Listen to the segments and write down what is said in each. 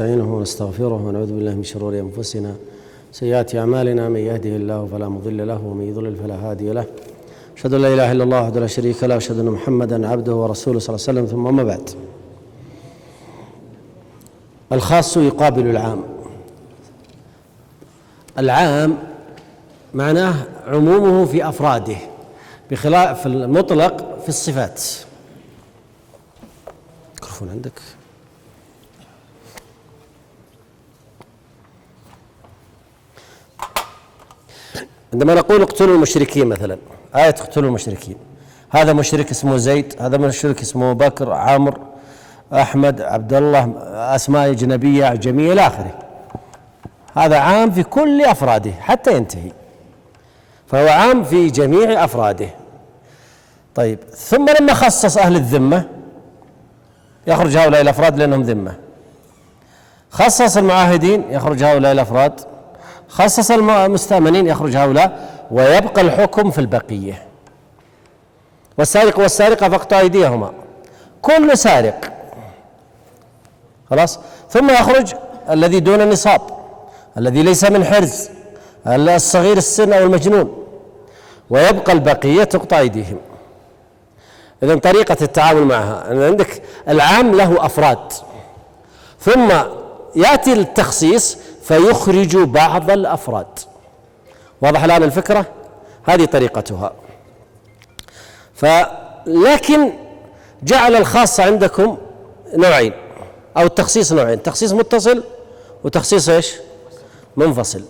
ونستعينه ونستغفره ونعوذ بالله من شرور أنفسنا سيئات أعمالنا، من يهده الله فلا مضل له ومن يضلل فلا هادي له. أشهد أن لا إله إلا الله وحده لا شريك له، وأشهد أن محمدا عبده ورسوله صلى الله عليه وسلم. ثم أما بعد، الخاص يقابل العام. العام معناه عمومه في أفراده بخلاف المطلق في الصفات. الميكروفون عندك؟ عندما نقول اقتلوا المشركين مثلا، آية اقتلوا المشركين، هذا مشرك اسمه زيد، هذا مشرك اسمه بكر، عمرو، أحمد، عبد الله، أسماء أجنبية أعجمية إلى آخره. هذا عام في كل أفراده حتى ينتهي، فهو عام في جميع أفراده. طيب، ثم لما خصص أهل الذمة يخرج هؤلاء الأفراد لأنهم ذمة، خصص المعاهدين يخرج هؤلاء الأفراد، خصص المستأمنين يخرج هؤلاء، ويبقى الحكم في البقية. والسارق والسارقة فاقطعوا أيديهما، كل سارق خلاص. ثم يخرج الذي دون النصاب، الذي ليس من حرز، الصغير السن أو المجنون، ويبقى البقية تقطع أيديهم. إذن طريقة التعامل معها أن عندك العام له أفراد، ثم يأتي التخصيص فيخرج بعض الأفراد. واضح الآن الفكرة؟ هذه طريقتها. لكن جعل الخاص عندكم نوعين، أو التخصيص نوعين، تخصيص متصل وتخصيص إيش؟ منفصل.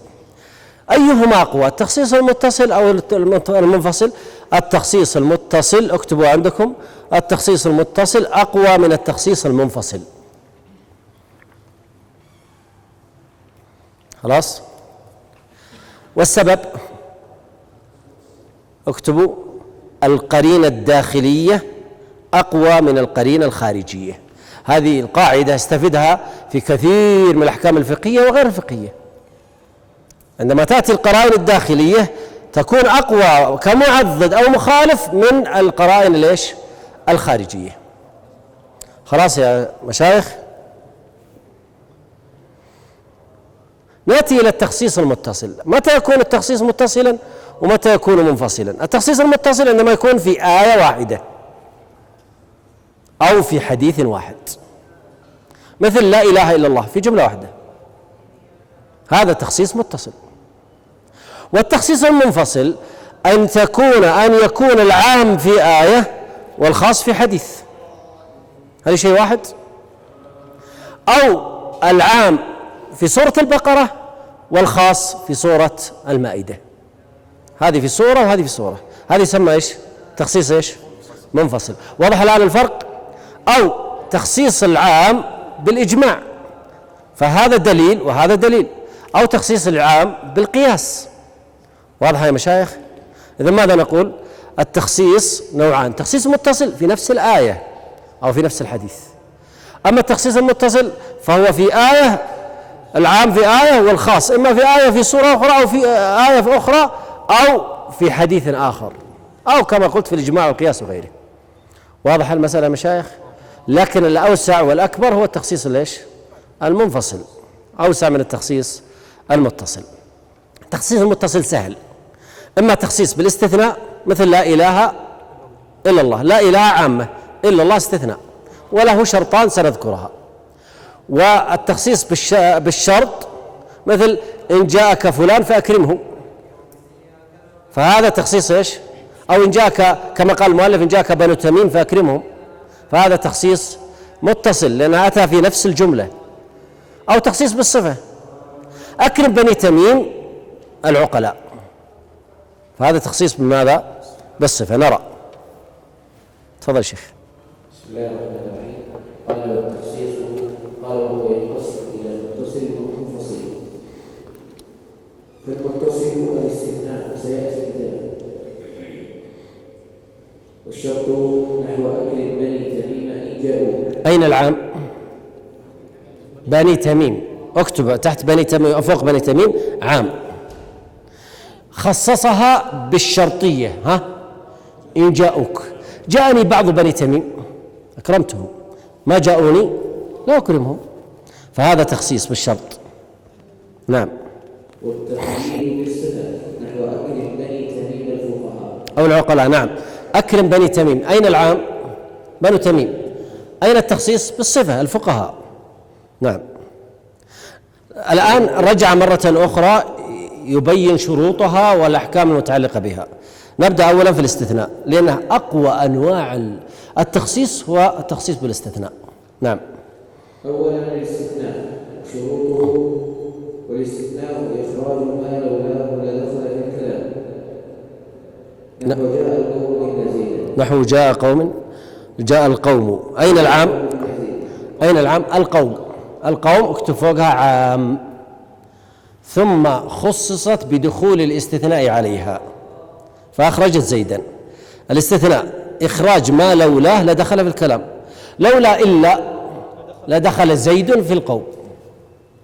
أيهما أقوى، التخصيص المتصل أو المنفصل؟ التخصيص المتصل، اكتبوا عندكم، التخصيص المتصل أقوى من التخصيص المنفصل. خلاص؟ والسبب اكتبوا القرينة الداخلية أقوى من القرينة الخارجية. هذه القاعدة استفدها في كثير من الأحكام الفقهية وغير الفقهية. عندما تأتي القرائن الداخلية تكون أقوى كمعضد أو مخالف من القرائن الإيش؟ الخارجية. خلاص يا مشايخ؟ نأتي إلى التخصيص المتصل. متى يكون التخصيص متصلا ومتى يكون منفصلا؟ التخصيص المتصل عندما يكون في آية واحدة أو في حديث واحد، مثل لا إله إلا الله في جملة واحدة، هذا تخصيص متصل. والتخصيص المنفصل أن يكون العام في آية والخاص في حديث، هذا شيء واحد. أو العام في سورة البقرة والخاص في سورة المائدة، هذه في سورة وهذه في سورة، هذه يسمى إيش؟ تخصيص إيش؟ منفصل. واضح الآن الفرق؟ أو تخصيص العام بالإجماع، فهذا دليل وهذا دليل، أو تخصيص العام بالقياس. واضح يا مشايخ؟ إذا ماذا نقول؟ التخصيص نوعان، تخصيص متصل في نفس الآية أو في نفس الحديث. أما التخصيص المتصل فهو في آية، العام في آية والخاص إما في آية في سورة أخرى أو في آية في أخرى أو في حديث آخر، أو كما قلت في الإجماع والقياس وغيره. واضح المسألة يا مشايخ؟ لكن الأوسع والأكبر هو التخصيص ليش؟ المنفصل، أوسع من التخصيص المتصل. التخصيص المتصل سهل، إما تخصيص بالاستثناء مثل لا إله إلا الله، لا إله عامة، إلا الله استثناء وله شرطان سنذكرها. والتخصيص بالشرط مثل إن جاءك فلان فأكرمه، فهذا تخصيص إيش؟ أو إن جاءك كما قال المؤلف إن جاءك بنو تميم فأكرمهم، فهذا تخصيص متصل لأنه أتى في نفس الجملة. أو تخصيص بالصفة، أكرم بني تميم العقلاء، فهذا تخصيص بماذا؟ بالصفة. نرى، تفضل شيخ. بسم الله الرحمن الرحيم. قال والتخصيص قال هو ينقسم إلى المتصل والمنفصل. فالمتصل الاستثناء سيأتي كذلك، والشرط نحو أكرم بني تميم إن جاءوا. أين العام؟ بني تميم، اكتب تحت بني تميم فوق بني تميم عام. خصصها بالشرطية، ها إن جاءوك، جاءني بعض بني تميم أكرمتهم، ما جاءوني لا أكرمهم، فهذا تخصيص بالشرط. نعم. والتقييد بالاستثناء نحو أكرم بني تميم الفقهاء أو العقلاء. نعم. أكرم بني تميم، أين العام؟ بنو تميم. أين التخصيص؟ بالصفة، الفقهاء. نعم. الآن رجع مرة أخرى يبين شروطها والأحكام المتعلقة بها. نبدأ أولا في الاستثناء، لأنه أقوى أنواع التخصيص هو التخصيص بالاستثناء. نعم. أولا الاستثناء شروطه، والاستثناء إخراج ما لولاه لدخل في الكلام نحو جاء القوم جاء القوم. أين العام؟ أين العام؟ القوم. القوم اكتب فوقها عام، ثم خصصت بدخول الاستثناء عليها فأخرجت زيدا. الاستثناء إخراج ما لولاه لدخل في الكلام، لولا إلا لدخل زيد في القوم.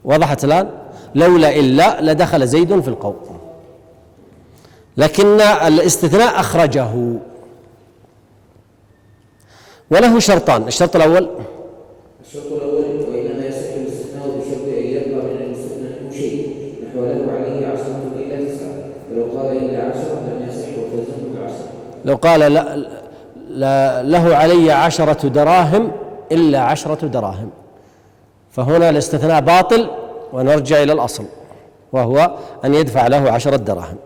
وضحت الآن؟ لولا إلا لدخل زيد في القوم، لكن الاستثناء أخرجه. وله شرطان. الشرط الأول وإنما يصح الاستثناء بشرط أن يبقى من المستثنى منه شيء نحو له عليه 10 إلا 9، فلو قال إلا 10 لم يصح وتلزمه 10. لو قال له علي 10 دراهم إلا 10 دراهم، فهنا الاستثناء باطل، ونرجع إلى الأصل وهو أن يدفع له 10 دراهم.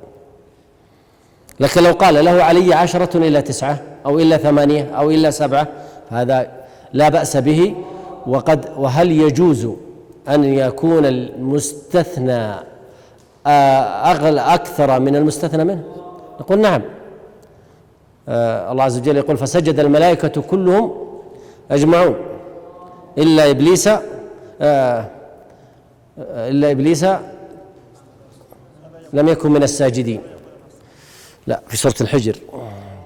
لكن لو قال له علي 10 إلا 9 أو إلا 8 أو إلا 7 هذا لا بأس به. وهل يجوز أن يكون المستثنى أكثر من المستثنى منه؟ نقول نعم. الله عز وجل يقول فسجد الملائكة كلهم أجمعون إلا إبليس لم يكن من الساجدين. لا، في سورة الحجر،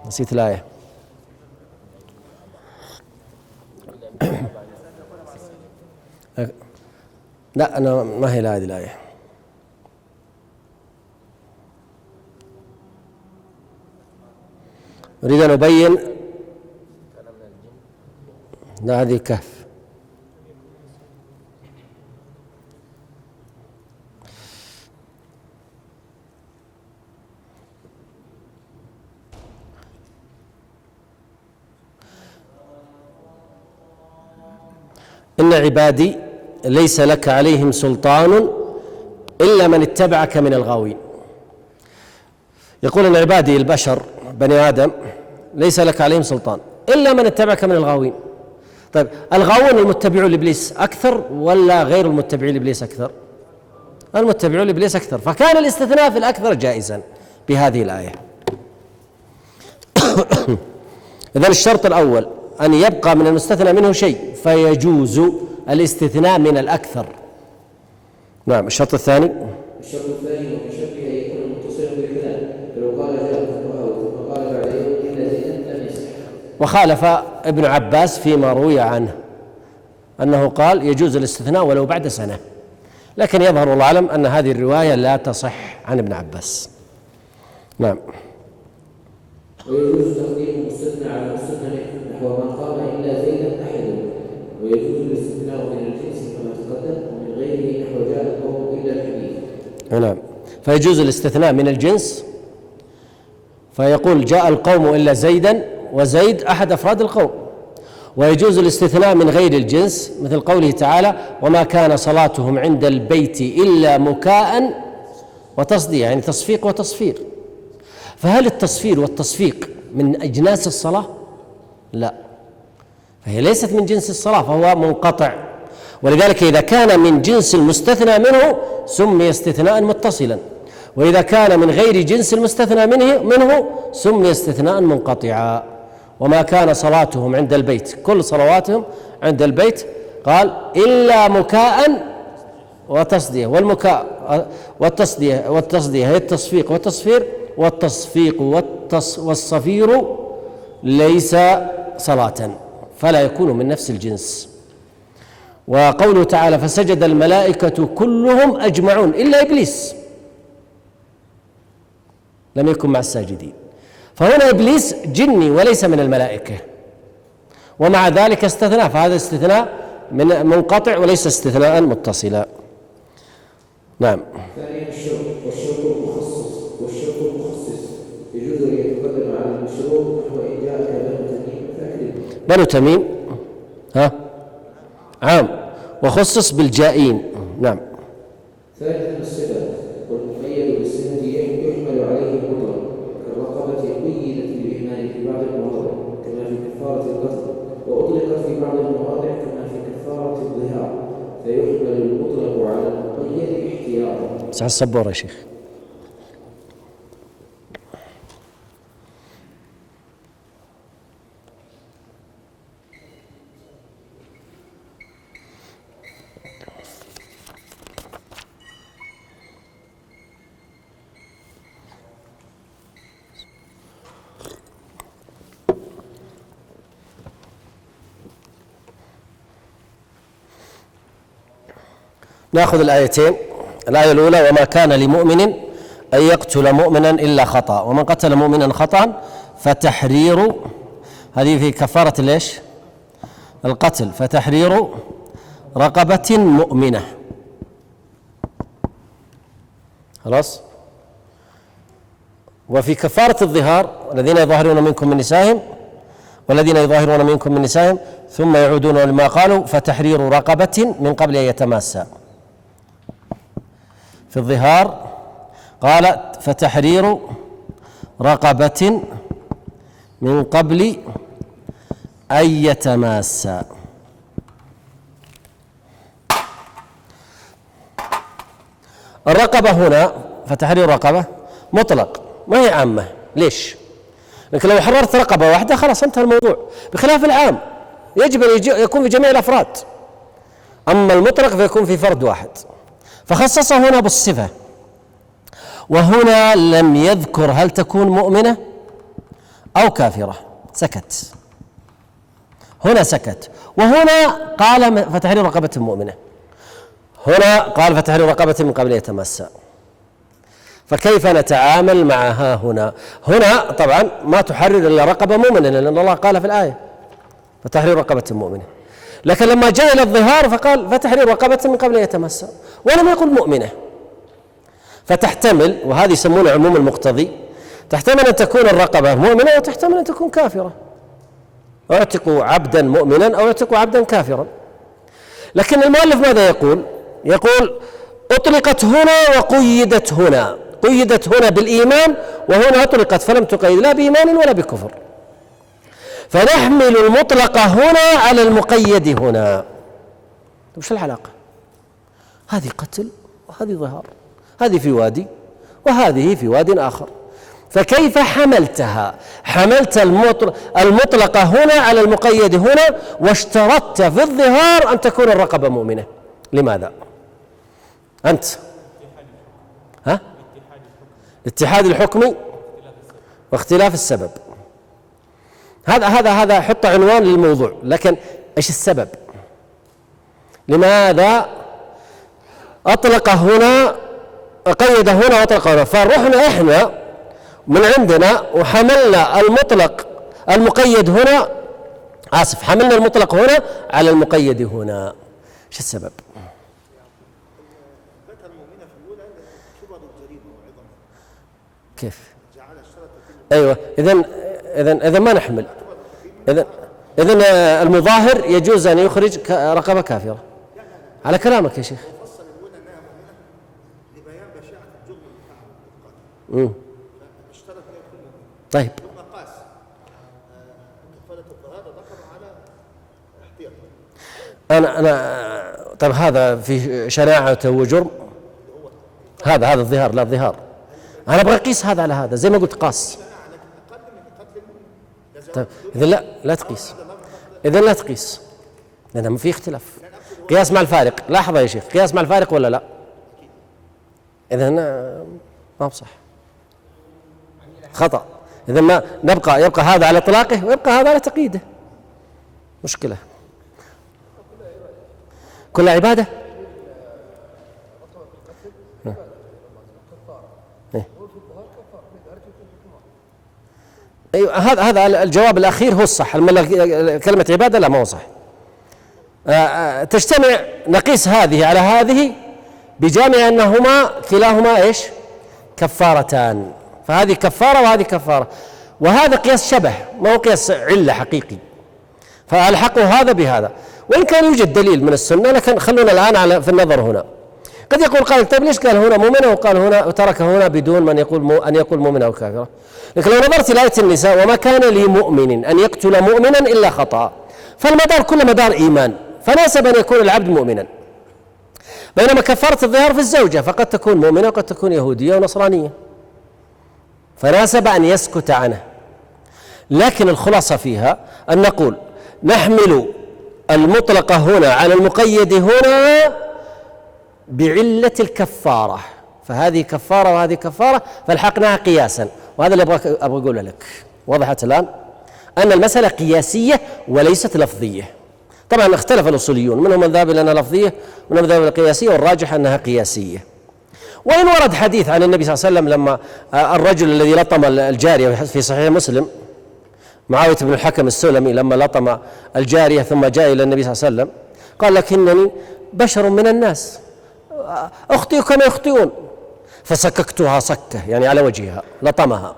نسيت الآية. لا، أنا ما هي هذه الآية. أريد أن أبين. لا، هذه الكهف. إن عبادي ليس لك عليهم سلطان إلا من اتبعك من الغاوين. يقول إن عبادي البشر بني آدم ليس لك عليهم سلطان إلا من اتبعك من الغاوين. طيب، الغاوون المتبعون لإبليس أكثر ولا غير المتبعين لإبليس أكثر؟ المتبعون لإبليس أكثر، فكان الاستثناء في الأكثر جائزا بهذه الآية. إذن الشرط الأول أن يبقى من المستثنى منه شيء فيجوز الاستثناء من الأكثر. نعم. الشرط الثاني ومن شرطه أن يكون متصلا بالكلام، فلو قال جاء الفقهاء ثم قال بعد يوم إلا زيدا لم يصح. وخالف ابن عباس فيما روي عنه أنه قال يجوز الاستثناء ولو بعد سنة، لكن يظهر والله أعلم أن هذه الرواية لا تصح عن ابن عباس. نعم. ويجوز تقديم مستثنى على مستثنى نحو من قام إلا زيدا أحد، ويجوز الاستثناء من الجنس كما تقدم، ومن غيره نحو جاء القوم إلا الحديث. نعم. فيجوز الاستثناء من الجنس، فيقول جاء القوم إلا زيدا، وزيد أحد أفراد القوم. ويجوز الاستثناء من غير الجنس مثل قوله تعالى وما كان صلاتهم عند البيت إلا مكاء وتصدية، يعني تصفيق وتصفير. فهل التصفير والتصفيق من أجناس الصلاة؟ لا، فهي ليست من جنس الصلاة، فهو منقطع. ولذلك إذا كان من جنس المستثنى منه سمي استثناء متصلا، وإذا كان من غير جنس المستثنى منه سمي استثناء منقطعا. وما كان صلاتهم عند البيت، كل صلواتهم عند البيت، قال إلا مكاء وتصدية. والمكاء والتصدية هي التصفيق والتصفير، والتصفيق والصفير ليس صلاة، فلا يكون من نفس الجنس. وقوله تعالى فسجد الملائكة كلهم أجمعون إلا إبليس لم يكن مع الساجدين، فهنا إبليس جني وليس من الملائكة، ومع ذلك استثناء، فهذا استثناء من منقطع وليس استثناء متصلا. نعم. ثانيا والشرط المخصص يجوز أن يتقدم على المشروط وإن جاء كبنو تميم فأكرم. بنو تميم عام وخصص بالجائين. نعم. ثالثا الصفة والمقيد بالصفة يحمل عليه المطلق كالرقبة قيدت بالإيمان في بعض المواضع كما في كفارة القتل وأطلقت في بعض المواضع كما في كفارة الظهار فيحمل المطلق على المقيد احتياطا. مسح السبورة يا شيخ. نأخذ الآيتين. الآية الأولى: وما كان لمؤمن أن يقتل مؤمنا إلا خطأ، ومن قتل مؤمنا خطأ فتحرير، هذه في كفارة ليش؟ القتل، فتحرير رقبة مؤمنة. خلاص. وفي كفارة الظهار: الذين يظاهرون منكم من نسائهم والذين يظاهرون منكم من نسائهم ثم يعودون لما قالوا فتحرير رقبة من قبل أن يتماسا. في الظهار قال فتحرير رقبة من قبل أن يتماسا. الرقبة هنا فتحرير رقبة مطلق ما هي عامة. ليش؟ لكن لو حررت رقبة واحدة خلاص انتهى الموضوع، بخلاف العام يجب أن يكون في جميع الأفراد، أما المطلق فيكون في فرد واحد، فخصصه هنا بالصفة. وهنا لم يذكر هل تكون مؤمنة أو كافرة، سكت. هنا سكت، وهنا قال فتحرير رقبة مؤمنة، هنا قال فتحرير رقبة من قبل يتمسى. فكيف نتعامل معها هنا؟ هنا طبعا ما تحرر إلا رقبة مؤمنة، لأن الله قال في الآية فتحرير رقبة مؤمنة. لكن لما جاء إلى الظهار فقال فتحرير رقبة من قبل يتمسى، ولم يقل مؤمنة. فتحتمل، وهذه يسمونه عموم المقتضي، تحتمل أن تكون الرقبة مؤمنة وتحتمل أن تكون كافرة، اعتقوا عبدا مؤمنا أو اعتقوا عبدا كافرا. لكن المؤلف ماذا يقول؟ يقول أطلقت هنا وقيدت هنا، قيدت هنا بالإيمان وهنا أطلقت فلم تقيد لا بإيمان ولا بكفر، فنحمل المطلق هنا على المقيد هنا. وش العلاقة؟ هذه قتل وهذه ظهار، هذه في وادي وهذه في واد آخر، فكيف حملتها؟ حملت المطلق هنا على المقيد هنا، واشترطت في الظهار أن تكون الرقبة مؤمنة. لماذا؟ أنت الاتحاد الحكمي واختلاف السبب. هذا حط عنوان للموضوع، لكن ايش السبب؟ لماذا أطلق هنا قيد هنا وأطلق هنا؟ فرحنا إحنا من عندنا وحملنا المقيد هنا، حملنا المطلق هنا على المقيد هنا. ايش السبب؟ كيف؟ ايوه، اذا ما نحمل. اذا المظاهر يجوز ان يخرج رقبه كافره على كلامك يا شيخ. طيب انا طيب هذا في شناعة وجرم، هذا الظهار، لا الظهار انا ابغى اقيس هذا على هذا زي ما قلت قاس. طيب اذا لا تقيس، لأن في اختلاف قياس مع الفارق. لاحظ يا شيخ، قياس مع الفارق ولا لا؟ اذا ما بصح، خطأ. إذا ما يبقى هذا على إطلاقه ويبقى هذا على تقييده، مشكلة. كل عبادة أيوة، هذا الجواب الأخير هو الصح. كلمة عبادة لا، ما هو صح. تجتمع، نقيس هذه على هذه بجامع أنهما كلاهما إيش؟ كفارتان، فهذه كفارة وهذه كفارة، وهذا قياس شبه ما هو قياس علة حقيقي، فألحقوا هذا بهذا، وإن كان يوجد دليل من السنة، لكن خلونا الآن في النظر هنا. قد يقول قال طيب ليش قال هنا مؤمنة وقال هنا وترك هنا بدون من يقول أن يقول مؤمنة أو كافرة؟ لكن لو نظرت إلى آية النساء وما كان لمؤمن أن يقتل مؤمنا إلا خطأ، فالمدار كل مدار إيمان، فناسب أن يكون العبد مؤمنا، بينما كفارة الظهار في الزوجة فقد تكون مؤمنة وقد تكون يهودية ونصرانية، فناسب أن يسكت عنه. لكن الخلاصة فيها أن نقول نحمل المطلق هنا على المقيد هنا بعلة الكفارة، فهذه كفارة وهذه كفارة فالحقناها قياسا، وهذا اللي أبغى أقوله لك. وضحت الآن أن المسألة قياسية وليست لفظية. طبعا اختلف الأصوليون، منهم من ذهب إلى أنها لفظية ومنهم من ذهب إلى القياسية، والراجح أنها قياسية. وإن ورد حديث عن النبي صلى الله عليه وسلم لما الرجل الذي لطم الجارية في صحيح مسلم، معاوية بن الحكم السلمي، لما لطم الجارية ثم جاء إلى النبي صلى الله عليه وسلم قال لكنني بشر من الناس أخطئ كما يخطئون، فسككتها سكة يعني على وجهها، لطمها،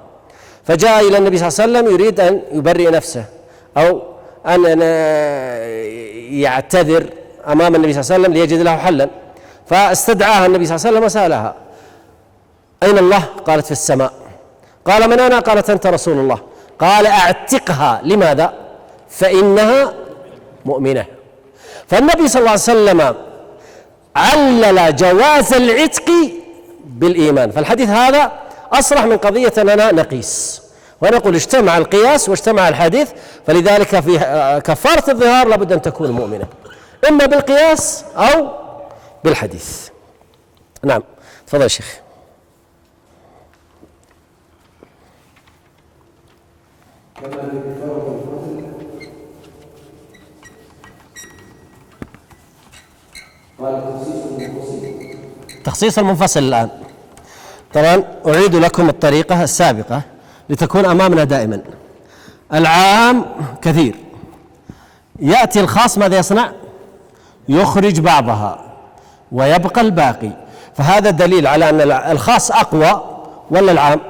فجاء إلى النبي صلى الله عليه وسلم يريد أن يبرئ نفسه أو أن يعتذر أمام النبي صلى الله عليه وسلم ليجد له حلا، فاستدعاها النبي صلى الله عليه وسلم وسألها أين الله؟ قالت في السماء. قال من أنا؟ قالت أنت رسول الله. قال أعتقها. لماذا؟ فإنها مؤمنة. فالنبي صلى الله عليه وسلم علل جواز العتق بالإيمان، فالحديث هذا أصرح من قضية أننا نقيس ونقول اجتمع القياس واجتمع الحديث، فلذلك في كفارة الظهار لابد أن تكون مؤمنة إما بالقياس أو بالحديث. نعم تفضل يا شيخ. تخصيص المنفصل الآن. طبعا أعيد لكم الطريقة السابقة لتكون أمامنا دائما. العام كثير، يأتي الخاص ماذا يصنع؟ يخرج بعضها ويبقى الباقي، فهذا دليل على أن الخاص أقوى ولا العام؟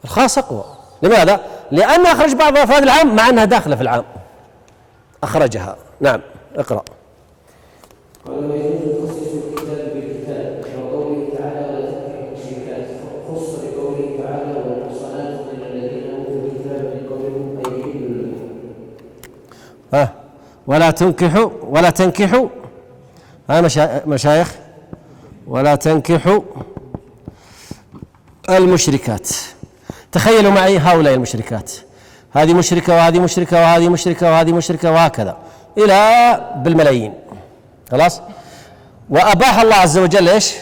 الخاص أقوى. لماذا؟ لأن أخرج بعض أفراد العام مع أنها داخلة في العام أخرجها. نعم اقرأ. قال ويجوز تخصيص الكتاب بالكتاب، وقوله تعالى ولا تنكحوا المشركات خص بقوله تعالى والمحصنات من الذين اوتوا الكتاب من قبلكم اي حل لكم. ولا تنكحوا مشايخ ولا تنكحوا المشركات. تخيلوا معي هؤلاء المشركات، هذه مشركة وهذه مشركة وهذه مشركة وهذه مشركة وهكذا إلى بالملايين. خلاص، وأباح الله عز وجل إيش؟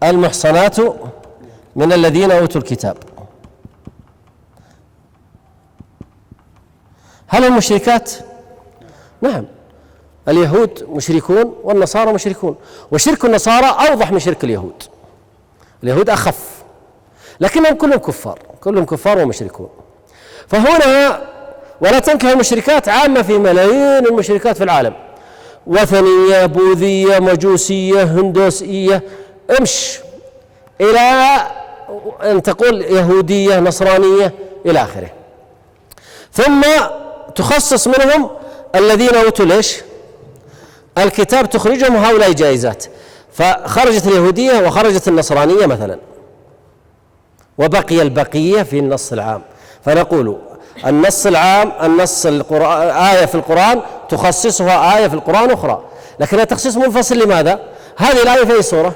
المحصنات من الذين أوتوا الكتاب. هل المشركات؟ نعم، اليهود مشركون والنصارى مشركون، وشرك النصارى أوضح من شرك اليهود. اليهود أخف، لكنهم كلهم كفار، كلهم كفار ومشركون. فهنا ولا تنكحوا المشركات عامة في ملايين المشركات في العالم، وثنية، بوذية، مجوسية، هندوسية، امش إلى أن تقول يهودية، نصرانية إلى آخره. ثم تخصص منهم الذين أوتوا ليش؟ الكتاب، تخرجهم هؤلاء جائزات، فخرجت اليهودية وخرجت النصرانية مثلا، وبقي البقية في النص العام. فنقول النص العام، النص القرآن، آية في القرآن تخصصها آية في القرآن أخرى، لكنها تخصيص منفصل. لماذا؟ هذه الآية في أي سورة؟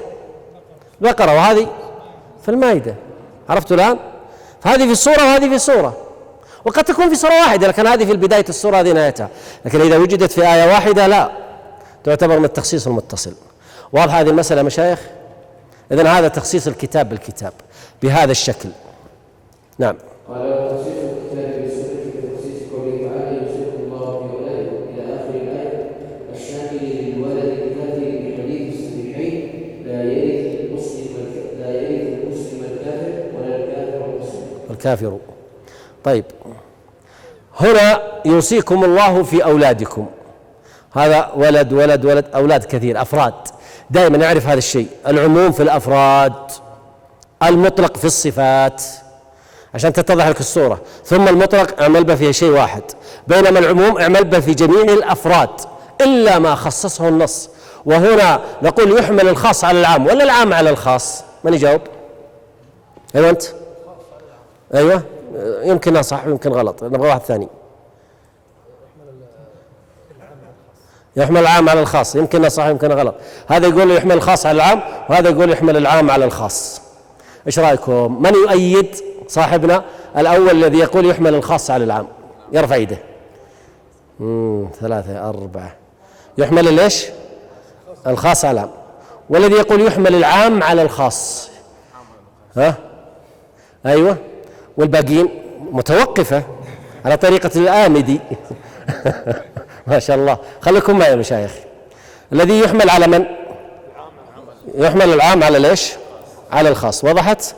بقرة، وهذه في المائدة. عرفتوا الآن؟ فهذه في سورة وهذه في سورة، وقد تكون في سورة واحدة، لكن هذه في بداية السورة هذه نهايتها، لكن إذا وجدت في آية واحدة لا تعتبر من التخصيص المتصل. واضح هذه المسألة مشايخ؟ إذن هذا تخصيص الكتاب بالكتاب بهذا الشكل. نعم. قال وتخصيص الكتاب بالسنة كتخصيص قوله تعالى يوصيكم الله في أولادكم إلى آخر الآية الشامل للولد الكافر بحديث الصحيحين لا يرث المسلم الكافر ولا الكافر المسلم. الكافر. طيب، هنا يوصيكم الله في أولادكم، هذا ولد ولد ولد، أولاد كثير، أفراد. دائما نعرف هذا الشيء، العموم في الأفراد، المطلق في الصفات، عشان تتضح لك الصورة. ثم المطلق اعمل به فيه شيء واحد، بينما العموم اعمل به في جميع الأفراد إلا ما خصصه النص. وهنا نقول يحمل الخاص على العام ولا العام على الخاص؟ من يجاوب؟ أيوة أنت؟ أيوة، يمكن صح ويمكن غلط، نبغى واحد ثاني. يحمل العام على الخاص، يمكن صح يمكن غلط. هذا يقول يحمل الخاص على العام، وهذا يقول يحمل العام على الخاص. ايش رايكم؟ من يؤيد صاحبنا الاول الذي يقول يحمل الخاص على العام؟ يرفع يده. 3 4. يحمل ليش؟ الخاص على العام. والذي يقول يحمل العام على الخاص؟ ها؟ ايوه. والباقين متوقفه على طريقه الآمدي. ما شاء الله، خليكم معي يا مشايخ. الذي يحمل على من؟ يحمل العام على ليش؟ على الخاص. وضحت؟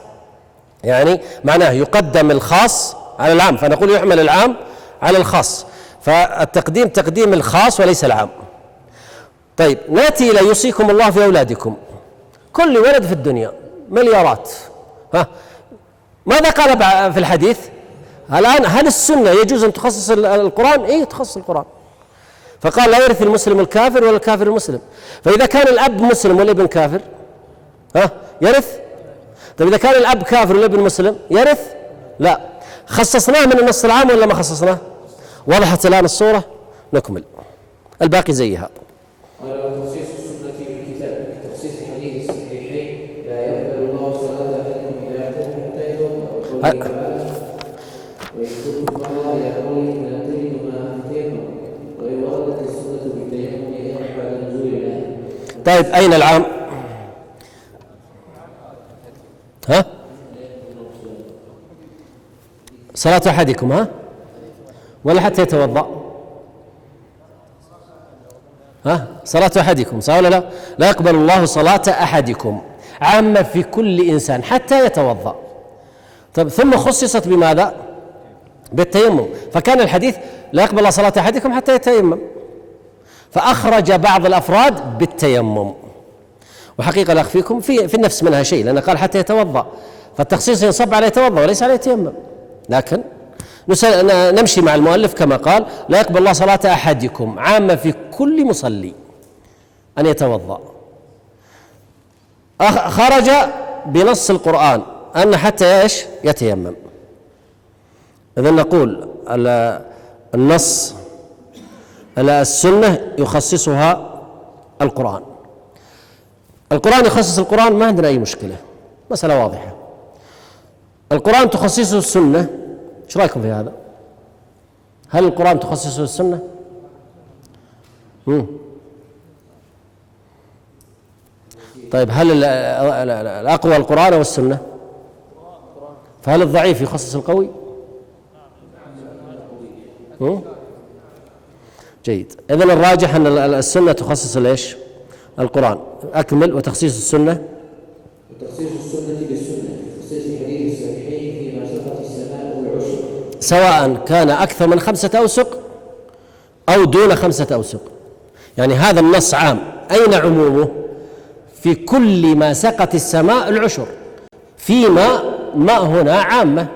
يعني معناه يقدم الخاص على العام، فنقول يحمل العام على الخاص، فالتقديم تقديم الخاص وليس العام. طيب ناتي الى يوصيكم الله في اولادكم. كل ولد في الدنيا مليارات، ها ماذا قال في الحديث؟ الآن هل السنة يجوز أن تخصص القرآن؟ إيه تخصص القرآن. فقال لا يرث المسلم الكافر ولا الكافر المسلم. فإذا كان الأب مسلم والابن كافر ها يرث؟ طيب إذا كان الأب كافر والابن مسلم يرث؟ لا. خصصناه من النص العام ولا ما خصصناه؟ وضحت الآن الصورة؟ نكمل الباقي زيها. قال تخصيص السنة بالكتاب كتخصيص حديث الصحيحين لا يقبل الله صلاة أحدكم إذا اعتدى حتى يتوضأ ويشكركم الله إلى قوله فلا تجد ما أتيكم ويوردت السنة بالتيمم بعد نزول الآية. طيب أين العام؟ ها؟ صلاة أحدكم ها؟ ولا حتى يتوضأ؟ ها؟ صلاة أحدكم صح ولا لا؟ لا يقبل الله صلاة أحدكم، عامة في كل إنسان حتى يتوضأ. طيب ثم خصصت بماذا؟ بالتيمم. فكان الحديث لا يقبل الله صلاة أحدكم حتى يتيمم، فأخرج بعض الأفراد بالتيمم. وحقيقة لا أخفيكم في النفس منها شيء، لأنه قال حتى يتوضأ، فالتخصيص ينصب على يتوضأ وليس على يتيمم. لكن نمشي مع المؤلف كما قال لا يقبل الله صلاة أحدكم، عامة في كل مصلي أن يتوضأ. خرج بنص القرآن أن حتى إيش؟ يتيمم. إذن نقول النص السنة يخصصها القرآن. القرآن يخصص القرآن، ما عندنا أي مشكلة، مسألة واضحة. القرآن تخصصه السنة، ايش رايكم في هذا؟ هل القرآن تخصصه السنة؟ طيب هل الأقوى القرآن أو السنة؟ فهل الضعيف يخصص القوي؟ جيد. إذن الراجح أن السنة تخصص ليش؟ القرآن. أكمل. وتخصيص السنة وتخصيص السنة بالسنة تخصيص حديث الصحيحين فيما سقط السماء والعشر، سواء كان أكثر من 5 أوسق أو دون 5 أوسق. يعني هذا النص عام. أين عمومه؟ في كل ما سقط السماء العشر. فيما ما هنا عامة،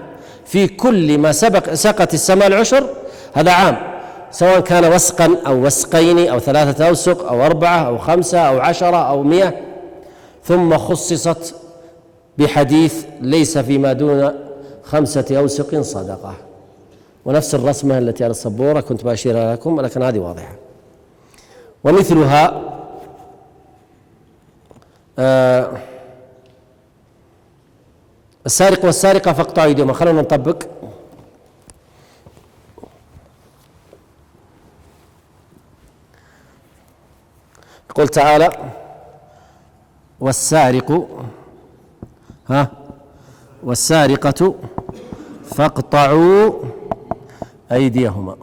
في كل ما سقط السماء العشر هذا عام، سواء كان وسقا أو وسقين أو 3 أوسق أو 4 أو 5 أو 10 أو 100. ثم خصصت بحديث ليس فيما دون 5 أوسق صدقة. ونفس الرسمة التي على السبورة كنت بأشيرها لكم، لكن هذه واضحة. ومثلها السارق والسارقة فاقطعوا أيديهما. خلونا نطبق. يقول تعالى والسارق والسارقة فاقطعوا أيديهما.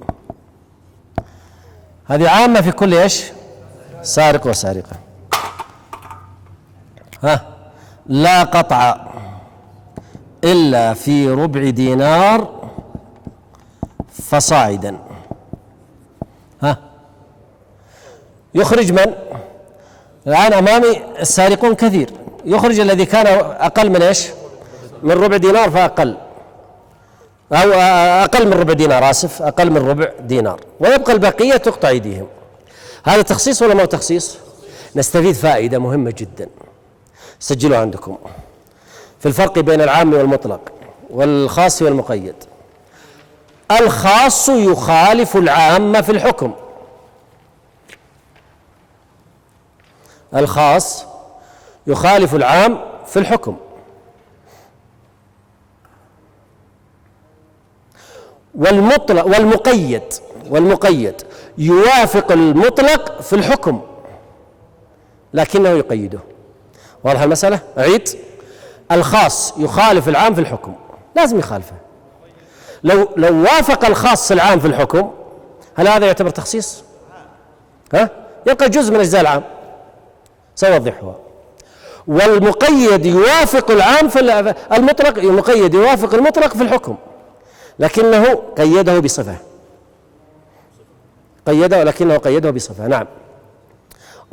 هذه عامة في كل إيش؟ سارق وسارقة. لا قطع إلا في ربع دينار يخرج من؟ الآن أمامي السارقون كثير، يخرج الذي كان أقل من إيش؟ من ربع دينار فأقل، أو أقل من ربع دينار، آسف، أقل من ربع دينار، ويبقى البقية تقطع أيديهم. هذا تخصيص ولا ما هو تخصيص؟ نستفيد فائدة مهمة جدا، سجلوا عندكم، في الفرق بين العام والمطلق والخاص والمقيد. الخاص يخالف العام في الحكم، الخاص يخالف العام في الحكم، والمطلق والمقيد يوافق المطلق في الحكم لكنه يقيده. واضح المسألة؟ أعيد، الخاص يخالف العام في الحكم، لازم يخالفه. لو وافق الخاص العام في الحكم هل هذا يعتبر تخصيص؟ يبقى جزء من أجزاء العام، سأوضحها. والمقيد يوافق العام في المطلق، المقيد يوافق المطلق في الحكم لكنه قيده بصفة، قيده بصفة. نعم،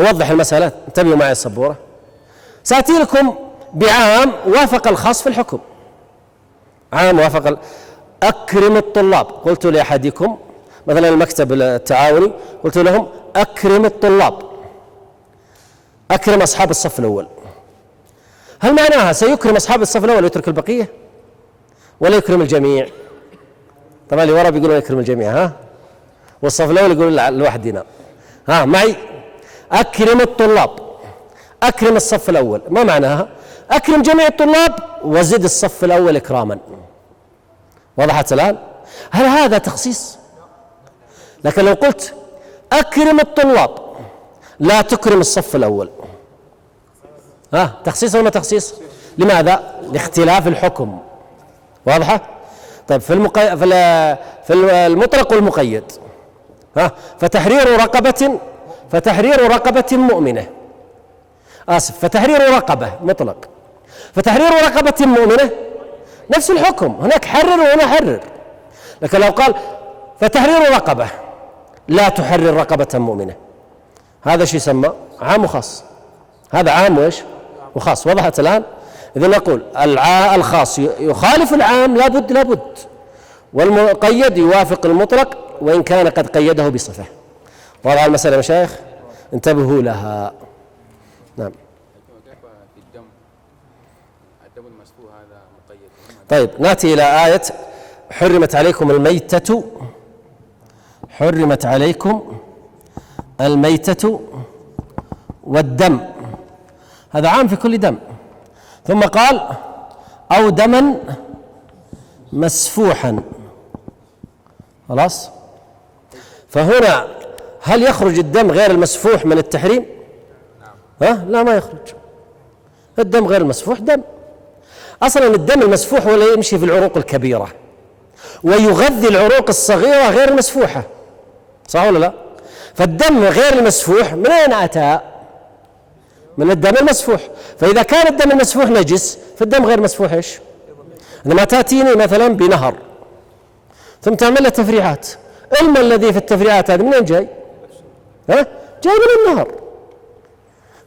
أوضح المسألة، انتبهوا معي السبورة. سأتي لكم بعام وافق الخاص في الحكم، عام وافق أكرم الطلاب، قلت لأحدكم مثلا المكتب التعاوني، قلت لهم أكرم الطلاب، أكرم أصحاب الصف الأول، هل معناها سيكرم أصحاب الصف الأول ويترك البقية ولا يكرم الجميع؟ طبعا اللي ورا بيقولوا يكرم الجميع، والصف الأول يقول الواحد دينار. معي، أكرم الطلاب، أكرم الصف الأول، ما معناها؟ أكرم جميع الطلاب وزد الصف الأول إكراما. وضحت الآن؟ هل هذا تخصيص؟ لكن لو قلت أكرم الطلاب لا تكرم الصف الأول، تخصيص ولا ما تخصيص؟ لماذا؟ لاختلاف الحكم. واضحة؟ طيب في المطلق والمقيد، فتحرير رقبة مؤمنة، فتحرير رقبة مطلق، فتحرير رقبة مؤمنة نفس الحكم، هناك حرر وهنا حرر. لكن لو قال فتحرير رقبة لا تحرر رقبة مؤمنة، هذا شو يسمى؟ عام وخاص، هذا عام وإيش؟ وخاص. وضحت الآن؟ إذن نقول الخاص يخالف العام لابد، والمقيد يوافق المطلق وإن كان قد قيده بصفة. واضح المسألة يا مشايخ؟ انتبهوا لها. نعم. الدم المسفوح هذا مقيد. طيب نأتي إلى آية حرمت عليكم الميتة والدم، هذا عام في كل دم، ثم قال أو دما مسفوحا. خلاص، فهنا هل يخرج الدم غير المسفوح من التحريم؟ لا، ما يخرج. الدم غير المسفوح دم، أصلا الدم المسفوح هو اللي يمشي في العروق الكبيرة ويغذي العروق الصغيرة غير المسفوحة، صح ولا لا؟ فالدم غير المسفوح من أين أتى؟ من الدم المسفوح. فإذا كان الدم المسفوح نجس فالدم غير مسفوح إيش؟ عندما تأتيني مثلا بنهر ثم تعمل له تفريعات، الماء الذي في التفريعات هذا منين جاي؟ جاي من النهر.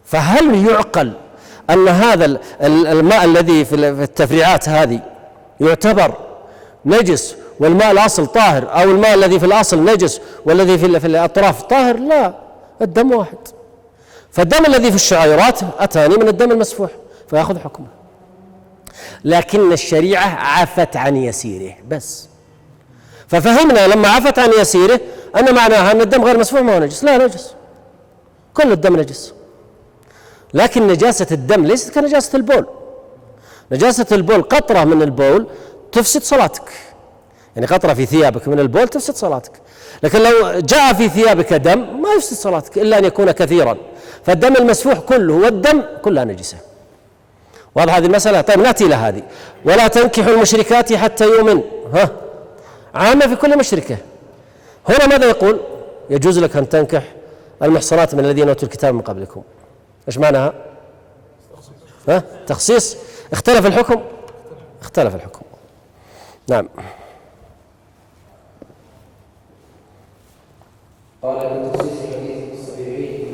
فهل يعقل أن هذا الماء الذي في التفريعات هذه يعتبر نجس والماء الأصل طاهر، أو الماء الذي في الأصل نجس والذي في الأطراف طاهر؟ لا، الدم واحد. فالدم الذي في الشعيرات أتاني من الدم المسفوح فيأخذ حكمه، لكن الشريعة عفت عن يسيره بس. ففهمنا لما عفت عن يسيره أن معناها أن الدم غير مسفوح ما هو نجس، لا، نجس، كل الدم نجس، لكن نجاسة الدم ليست كنجاسة البول. نجاسة البول قطرة من البول تفسد صلاتك، يعني قطرة في ثيابك من البول تفسد صلاتك، لكن لو جاء في ثيابك دم ما يفسد صلاتك إلا أن يكون كثيرا. فالدم المسفوح كله والدم كلها نجسة. واضح هذه المسألة؟ طيب نأتي إلى هذه، ولا تنكحوا المشركات حتى يؤمن، عامة في كل مشركة. هنا ماذا يقول؟ يجوز لك أن تنكح المحصنات من الذين أوتوا الكتاب من قبلكم. إيش معناها؟ تخصيص. اختلف الحكم. نعم. قال في تخصيص حديث الصحيحين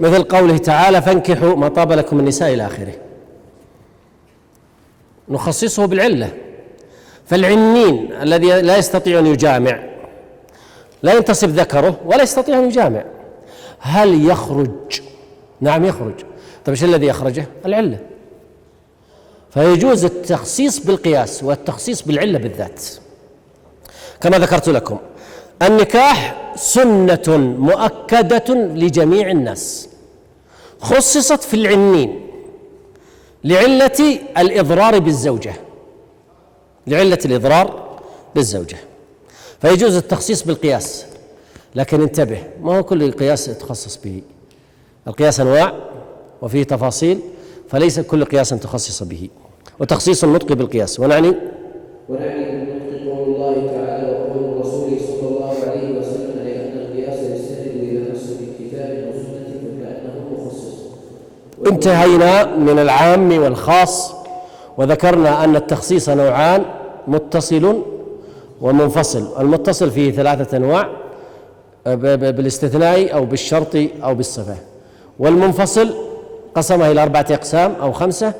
مثل قوله تعالى فانكحوا ما طاب لكم من النساء إلى آخره، نخصصه بالعلة. فالعنين الذي لا يستطيع أن يجامع، لا ينتصب ذكره ولا يستطيع أن يجامع، هل يخرج؟ نعم يخرج. طيب ايش الذي يخرجه؟ العلة. فيجوز التخصيص بالقياس والتخصيص بالعلة بالذات. كما ذكرت لكم النكاح سنة مؤكدة لجميع الناس، خصصت في العنين لعلة الإضرار بالزوجة، لعلة الإضرار بالزوجة، فيجوز التخصيص بالقياس. لكن انتبه، ما هو كل قياس تخصص به، القياس أنواع وفيه تفاصيل، فليس كل قياس تخصص به. وتخصيص النطق بالقياس ونعني بالنطق قول الله تعالى وقول الرسول صلى الله عليه وسلم لأن القياس يستند إلى نص في كتاب وسنة فكأنه مخصص. انتهينا من العام والخاص، وذكرنا أن التخصيص نوعان: متصل ومنفصل. المتصل فيه 3 أنواع بالاستثناء أو بالشرط أو بالصفة، والمنفصل قسمها إلى 4 أقسام أو 5: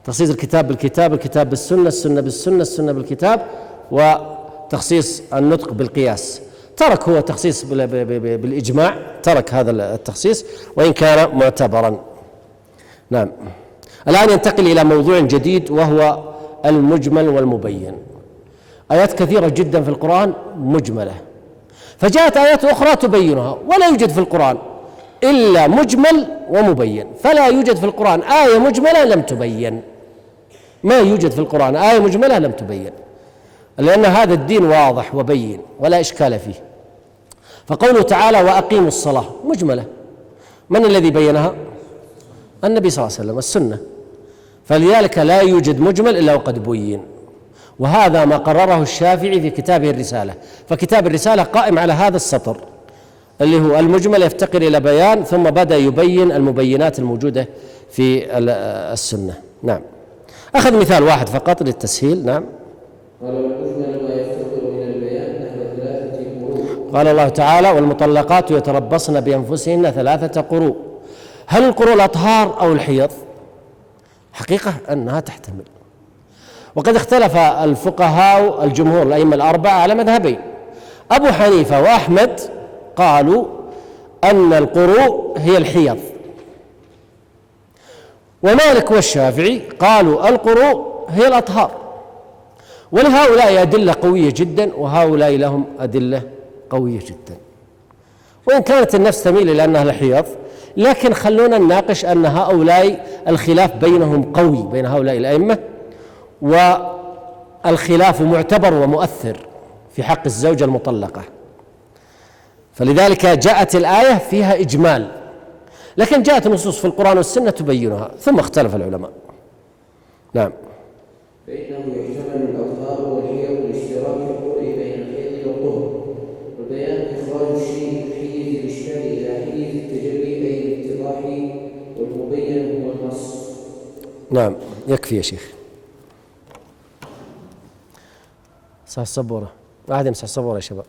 تخصيص الكتاب بالكتاب، الكتاب بالسنة، السنة بالسنة، السنة بالكتاب، وتخصيص النطق بالقياس. ترك هو تخصيص بالإجماع، ترك هذا التخصيص وإن كان معتبرا. نعم. الآن ينتقل إلى موضوع جديد وهو المجمل والمبين. آيات كثيرة جدا في القرآن مجملة، فجاءت آيات أخرى تبينها، ولا يوجد في القرآن إلا مجمل ومبين. فلا يوجد في القرآن آية مجملة لم تبين، ما يوجد في القرآن آية مجملة لم تبين، لأن هذا الدين واضح وبين ولا إشكال فيه. فقوله تعالى وأقيموا الصلاة مجملة، من الذي بينها؟ النبي صلى الله عليه وسلم، السنة. فلذلك لا يوجد مجمل إلا وقد بين، وهذا ما قرره الشافعي في كتابه الرسالة. فكتاب الرسالة قائم على هذا السطر اللي هو المجمل يفتقر إلى بيان، ثم بدأ يبين المبينات الموجودة في السنة. نعم. أخذ مثال واحد فقط للتسهيل. نعم. قال والمجمل ما يفتقر إلى البيان نحو 3 قروء. قال الله تعالى والمطلقات يتربصن بأنفسهن 3 قروء. هل القروء الأطهار أو الحيض؟ حقيقة أنها تحتمل، وقد اختلف الفقهاء الجمهور الأئمة الأربعة على مذهبين. أبو حنيفة وأحمد قالوا أن القروء هي الحيض، ومالك والشافعي قالوا القروء هي الأطهار. ولهؤلاء أدلة قوية جدا، وهؤلاء لهم أدلة قوية جدا، وإن كانت النفس تميل إلى أنها الحيض، لكن خلونا نناقش أن هؤلاء الخلاف بينهم قوي بين هؤلاء الأئمة، والخلاف معتبر ومؤثر في حق الزوجة المطلقة. فلذلك جاءت الآية فيها إجمال، لكن جاءت نصوص في القرآن والسنة تبينها، ثم اختلف العلماء. نعم. فإنه يحتمل الأطهار والحيض لاشتراك القرء بين الحيض والطهر، والبيان إخراج الشيء من حيز الإشكال إلى حيز التجلي أي الاتضاح، والمبين هو النص. نعم. يكفي يا شيخ. مسح السبورة، واحد يمسح السبورة يا شباب.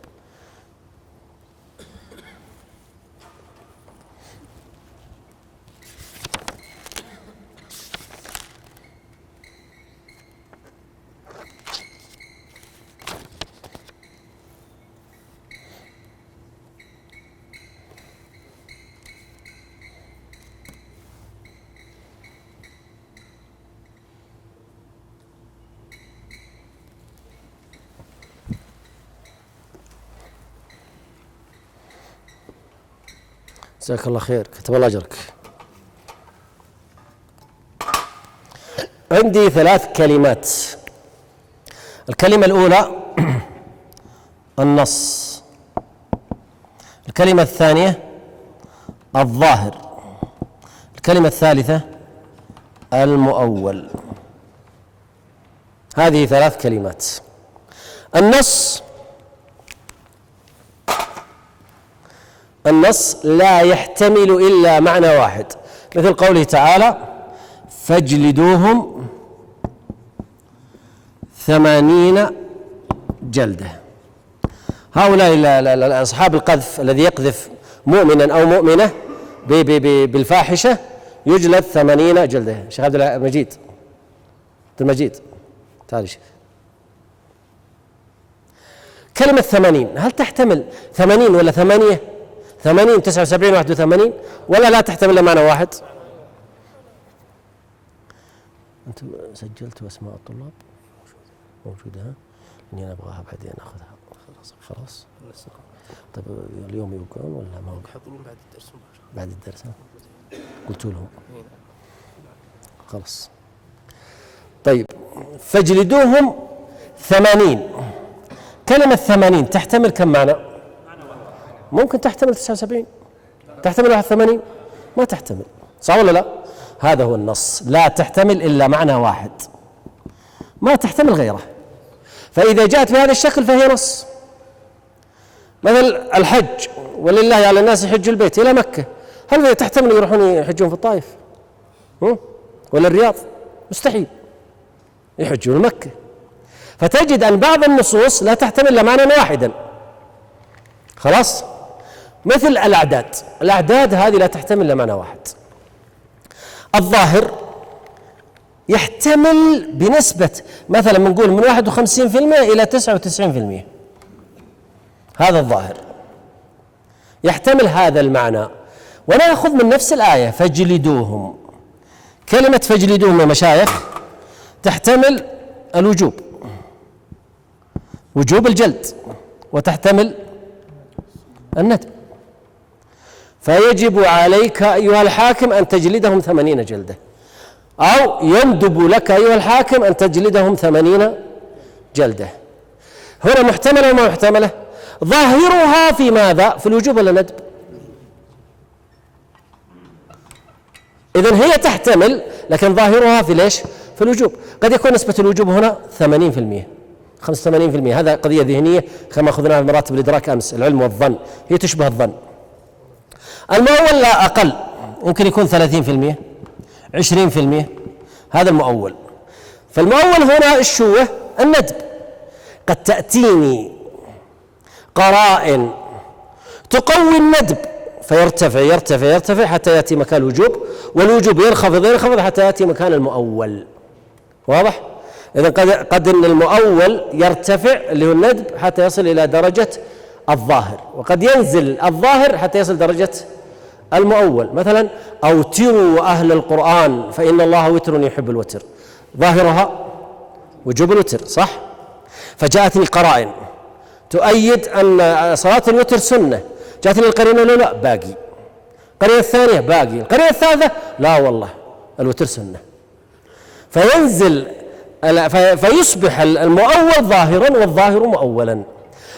جزاك الله خير، كتب الله أجرك. عندي 3 كلمات. الكلمة الأولى النص، الكلمة الثانية الظاهر، الكلمة الثالثة المؤول. هذه 3 كلمات. النص لا يحتمل إلا معنى واحد، مثل قوله تعالى فاجلدوهم 80 جلدة. هؤلاء أصحاب القذف الذي يقذف مؤمنا أو مؤمنة بالفاحشة يجلد 80 جلدة. شيخ عبد المجيد، تعال شيخ. كلمة 80 هل تحتمل 80 ولا 8؟ 80 79 81 ولا لا تحتمل إلا معنى واحد؟ أنتم سجلتوا أسماء الطلاب؟ موجودة ها؟ إني أنا أبغاها بعدين أخذها. خلاص. طيب اليوم يبقون ولا ما يحضرون بعد الدرس؟ بعد الدرس قلتوا لهم؟ خلاص. طيب فاجلدوهم 80. كلمة 80 تحتمل كم معنى؟ ممكن تحتمل 79، تحتمل 81، ما تحتمل، صح ولا لا؟ هذا هو النص، لا تحتمل إلا معنى واحد، ما تحتمل غيره. فإذا جاءت بهذا الشكل فهي نص. مثل الحج، ولله على الناس حج البيت إلى مكة، هل تحتمل يروحون يحجون في الطائف ولا الرياض؟ مستحيل، يحجون مكة. فتجد أن بعض النصوص لا تحتمل إلا معنى واحدا. خلاص. مثل الأعداد هذه لا تحتمل إلا معنى واحد. الظاهر يحتمل بنسبة مثلا بنقول من 51% إلى 99%. هذا الظاهر يحتمل هذا المعنى. ونأخذ من نفس الآية فاجلدوهم. كلمة فاجلدوهم يا مشايخ تحتمل الوجوب، وجوب الجلد، وتحتمل الندب. فيجب عليك أيها الحاكم أن تجلدهم 80 جلدة، أو يندب لك أيها الحاكم أن تجلدهم 80 جلدة. هنا محتملة وما محتملة؟ ظاهرها في ماذا؟ في الوجوب ولا الندب؟ إذن هي تحتمل، لكن ظاهرها في ليش؟ في الوجوب. قد يكون نسبة الوجوب هنا 80%، 85%. هذا قضية ذهنية كما أخذناها في مراتب الإدراك أمس، العلم والظن، هي تشبه الظن. المؤول لا أقل، يمكن يكون 30%، 20%، هذا المؤول. فالمؤول هنا الشوة الندب. قد تأتيني قرائن تقوي الندب فيرتفع يرتفع يرتفع حتى يأتي مكان الوجوب، والوجوب ينخفض ينخفض حتى يأتي مكان المؤول. واضح؟ إذا قد أن المؤول يرتفع اللي هو الندب حتى يصل إلى درجة الظاهر، وقد ينزل الظاهر حتى يصل درجة المؤول. مثلا أوتروا أهل القرآن فإن الله وتر يحب الوتر، ظاهرها وجوب الوتر، صح؟ فجاءتني قرائن تؤيد أن صلاة الوتر سنة، جاءتني القرينة لا باقي، القرينة الثانية باقي، القرينة الثالثة لا والله الوتر سنة، فينزل فيصبح المؤول ظاهرا والظاهر مؤولا.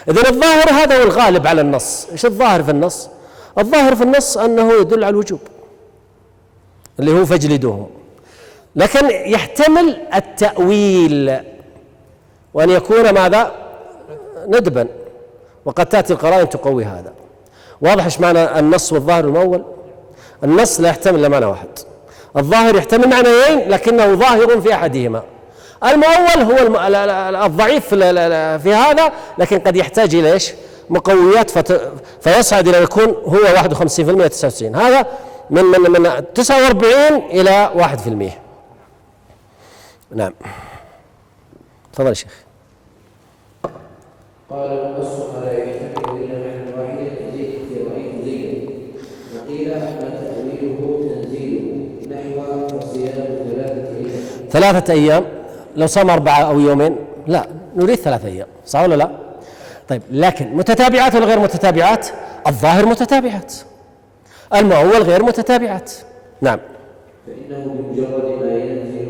إذن الظاهر هذا هو الغالب على النص. إيش الظاهر في النص؟ الظاهر في النص أنه يدل على الوجوب اللي هو فاجلدوهم، لكن يحتمل التأويل وأن يكون ماذا؟ ندبا، وقد تأتي القرائن تقوي هذا. واضح ايش معنى النص والظاهر المؤول؟ النص لا يحتمل إلا معنى واحد، الظاهر يحتمل معنيين لكنه ظاهر في أحدهما. المؤول هو الضعيف في هذا، لكن قد يحتاج إلى إيش؟ مقويات فيصعد إلى يكون هو 51% 99. هذا من 49 إلى 1%. نعم، تفضل يا شيخ. قال والنص لا يحتمل إلا معنى واحد في رأيت زيدا، وقيل ما تأويله تنزيله نحو صيام 3 أيام. لو صام 4 أو يومين لا، نريد 3 أيام، صح ولا لا؟ طيب، لكن متتابعات ولا غير متتابعات؟ الظاهر متتابعات، المؤول غير متتابعات. نعم. فإنه بمجرد ما ينزل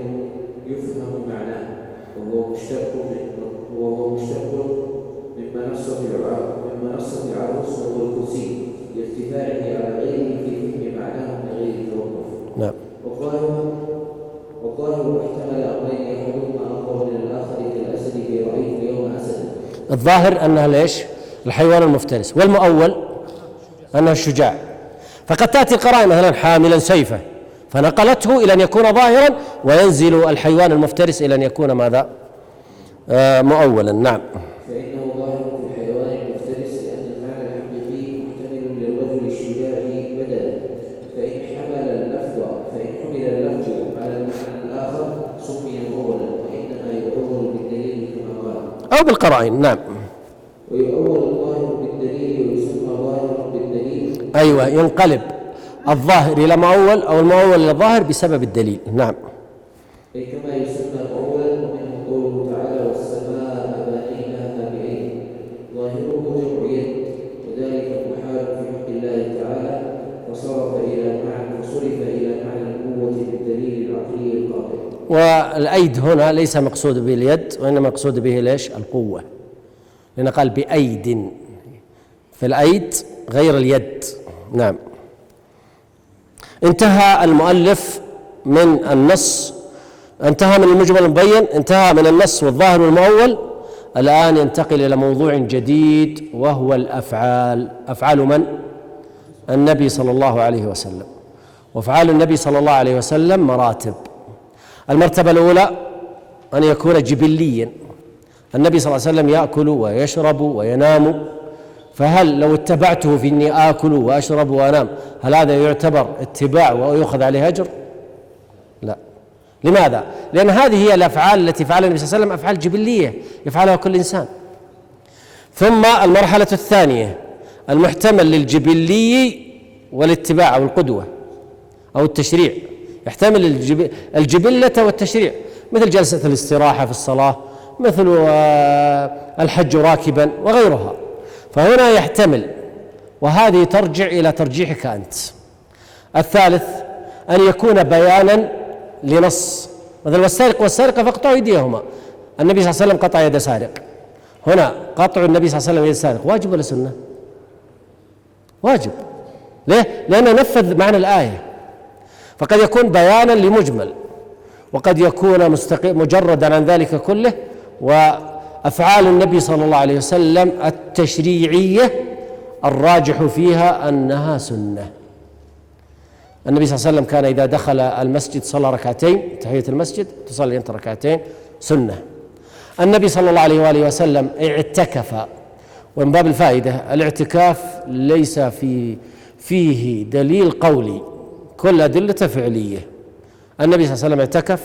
يفهم معناه، وهو مشتق مما نص في العروس وهو الكرسي لارتفاعه على غيره في فهم معناه من غير توقف. نعم. والظاهر احتمل أمرين أحدهما أقوى من الآخر كالأسد في رأيت اليوم أسدا. الظاهر أنها ليش؟ الحيوان المفترس، والمؤول أنه الشجاع. فقد تأتي القرائن مثلا حاملا سيفه فنقلته إلى أن يكون ظاهرا، وينزل الحيوان المفترس إلى أن يكون ماذا؟ مؤولا. نعم. فإنه ظاهر في الحيوان المفترس لأن المعنى الحقيقي محتمل للرجل الشجاع بدلا، فإن حمل اللفظ على المعنى الآخر سمي مؤولا، وإنما يؤول بالدليل كما قال. أو بالقرائن. نعم. ويؤول الظاهر بالدليل ويسمى ظاهرا بالدليل. أيوة، ينقلب الظاهر إلى مؤول أو المؤول إلى الظاهر بسبب الدليل. نعم. أي كما يسمى مؤولا، ومنه قوله تعالى والسماء بنيناها بأيد، ظاهره جمع يد، وذلك محال في حق الله تعالى، فصرف إلى معنى القوة بالدليل العقلي القاطع. والأيد هنا ليس مقصود به اليد، وإنما مقصود به ليش؟ القوة، لأن قال بأيد، فالأيد غير اليد. نعم. انتهى المؤلف من النص، انتهى من المجمل المبين، انتهى من النص والظاهر والمؤول. الآن ينتقل إلى موضوع جديد وهو الأفعال. أفعال من؟ النبي صلى الله عليه وسلم. وأفعال النبي صلى الله عليه وسلم مراتب. المرتبة الأولى أن يكون جبليا. النبي صلى الله عليه وسلم يأكل ويشرب وينام، فهل لو اتبعته في أني آكل وأشرب وأنام هل هذا يعتبر اتباع ويؤخذ عليه أجر؟ لا. لماذا؟ لأن هذه هي الأفعال التي فعلها النبي صلى الله عليه وسلم، أفعال جبلية يفعلها كل إنسان. ثم المرحلة الثانية المحتمل للجبلي والاتباع أو القدوة أو التشريع، يحتمل الجبلة والتشريع، مثل جلسة الاستراحة في الصلاة، مثل الحج راكبا وغيرها، فهنا يحتمل، وهذه ترجع إلى ترجيحك أنت. الثالث أن يكون بيانا لنص، مثل والسارق والسارقة فاقطعوا أيديهما. النبي صلى الله عليه وسلم قطع يد سارق، هنا قطع النبي صلى الله عليه وسلم يد سارق واجب ولا سنة؟ واجب. ليه؟ لأنه نفذ معنى الآية. فقد يكون بيانا لمجمل، وقد يكون مجردا عن ذلك كله. وأفعال النبي صلى الله عليه وسلم التشريعية الراجح فيها أنها سنة. النبي صلى الله عليه وسلم كان إذا دخل المسجد صلى ركعتين، تحية المسجد تصلي أنت ركعتين، سنة. النبي صلى الله عليه وآله وسلم اعتكف، ومن باب الفائدة الاعتكاف ليس فيه دليل قولي، كل أدلة فعلية. النبي صلى الله عليه وسلم اعتكف،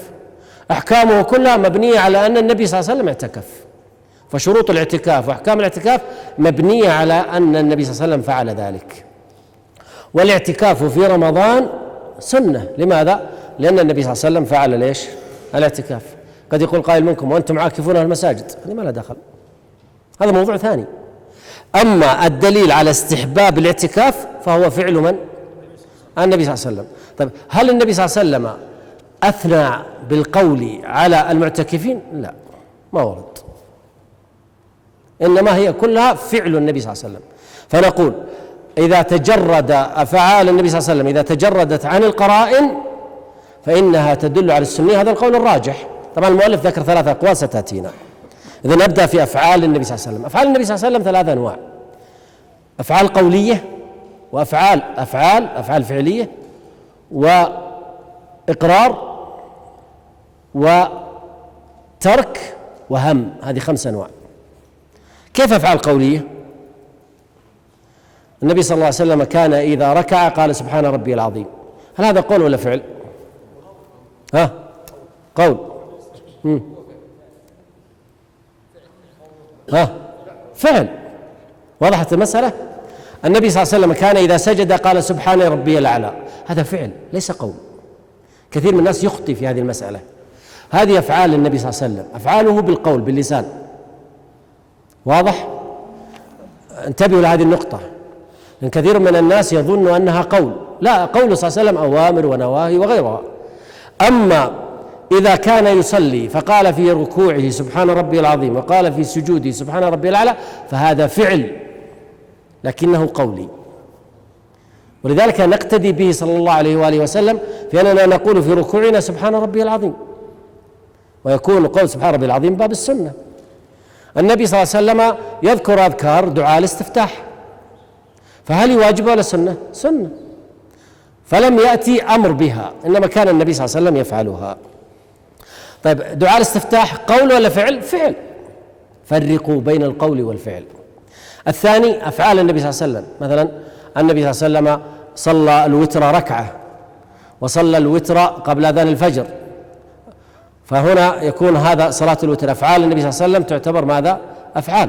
أحكامه كلها مبنية على أن النبي صلى الله عليه وسلم اعتكف، فشروط الاعتكاف وأحكام الاعتكاف مبنية على أن النبي صلى الله عليه وسلم فعل ذلك. والاعتكاف في رمضان سنة. لماذا؟ لأن النبي صلى الله عليه وسلم فعل ليش؟ الاعتكاف. قد يقول قائل منكم وأنتم عاكفون في المساجد، هذا ما له دخل، هذا موضوع ثاني. أما الدليل على استحباب الاعتكاف فهو فعل من؟ النبي صلى الله عليه وسلم. طيب هل النبي صلى الله عليه وسلم أثنى بالقول على المعتكفين؟ لا، ما ورد، إنما هي كلها فعل النبي صلى الله عليه وسلم. فنقول إذا تجرد أفعال النبي صلى الله عليه وسلم، إذا تجردت عن القرائن فإنها تدل على السنية، هذا القول الراجح. طبعا المؤلف ذكر 3 أقوال ستأتينا. إذا نبدأ في أفعال النبي صلى الله عليه وسلم. أفعال النبي صلى الله عليه وسلم 3 أنواع: أفعال قولية، وأفعال فعلية، وإقرار، وترك، وهم. هذه 5 أنواع. كيف أفعال قولية؟ النبي صلى الله عليه وسلم كان إذا ركع قال سبحان ربي العظيم. هل هذا قول ولا فعل؟ قول. فعل. وضحت المسألة؟ النبي صلى الله عليه وسلم كان إذا سجد قال سبحان ربي الأعلى، هذا فعل ليس قول. كثير من الناس يخطئ في هذه المسألة. هذه أفعال النبي صلى الله عليه وسلم، أفعاله بالقول باللسان. واضح؟ انتبهوا لهذه النقطة، لأن كثير من الناس يظن أنها قول. لا، قول صلى الله عليه وسلم أوامر ونواهي وغيرها. أما إذا كان يصلي فقال في ركوعه سبحان ربي العظيم، وقال في سجوده سبحان ربي الأعلى، فهذا فعل لكنه قولي. ولذلك نقتدي به صلى الله عليه وآله وسلم في أننا نقول في ركوعنا سبحان ربي العظيم، ويكون قول سبحان ربي العظيم باب السنة. النبي صلى الله عليه وسلم يذكر أذكار دعاء الاستفتاح، فهل واجب ولا سنة؟ سنة، فلم يأتي أمر بها، إنما كان النبي صلى الله عليه وسلم يفعلها. طيب دعاء الاستفتاح قول ولا فعل؟ فعل. فرقوا بين القول والفعل. الثاني أفعال النبي صلى الله عليه وسلم، مثلا النبي صلى الله عليه وسلم صلى الوتر ركعة، وصلى الوتر قبل أذان الفجر، فهنا يكون هذا صلاة الوتر أفعال النبي صلى الله عليه وسلم تعتبر ماذا؟ أفعال،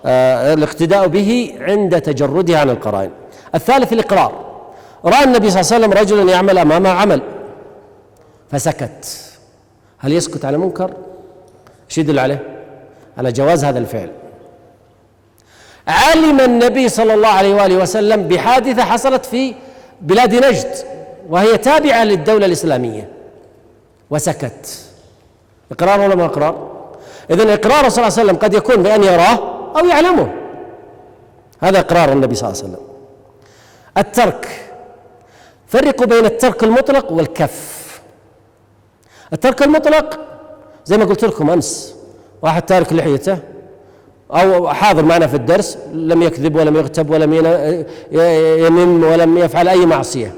والاقتداء به عند تجرده عن القرائن. الثالث الإقرار. رأى النبي صلى الله عليه وسلم رجلا يعمل أمامه عمل فسكت، هل يسكت على منكر؟ ايش يدل عليه؟ على جواز هذا الفعل. علم النبي صلى الله عليه وآله وسلم بحادثة حصلت في بلاد نجد وهي تابعة للدولة الإسلامية وسكت، إقرار ولا ما إقرار؟ إذن إقرار صلى الله عليه وسلم قد يكون بأن يراه أو يعلمه، هذا إقرار النبي صلى الله عليه وسلم. الترك، فرقوا بين الترك المطلق والكف. الترك المطلق زي ما قلت لكم أمس، واحد تارك لحيته أو حاضر معنا في الدرس لم يكذب ولم يغتب ولم ينم ولم يفعل أي معصية،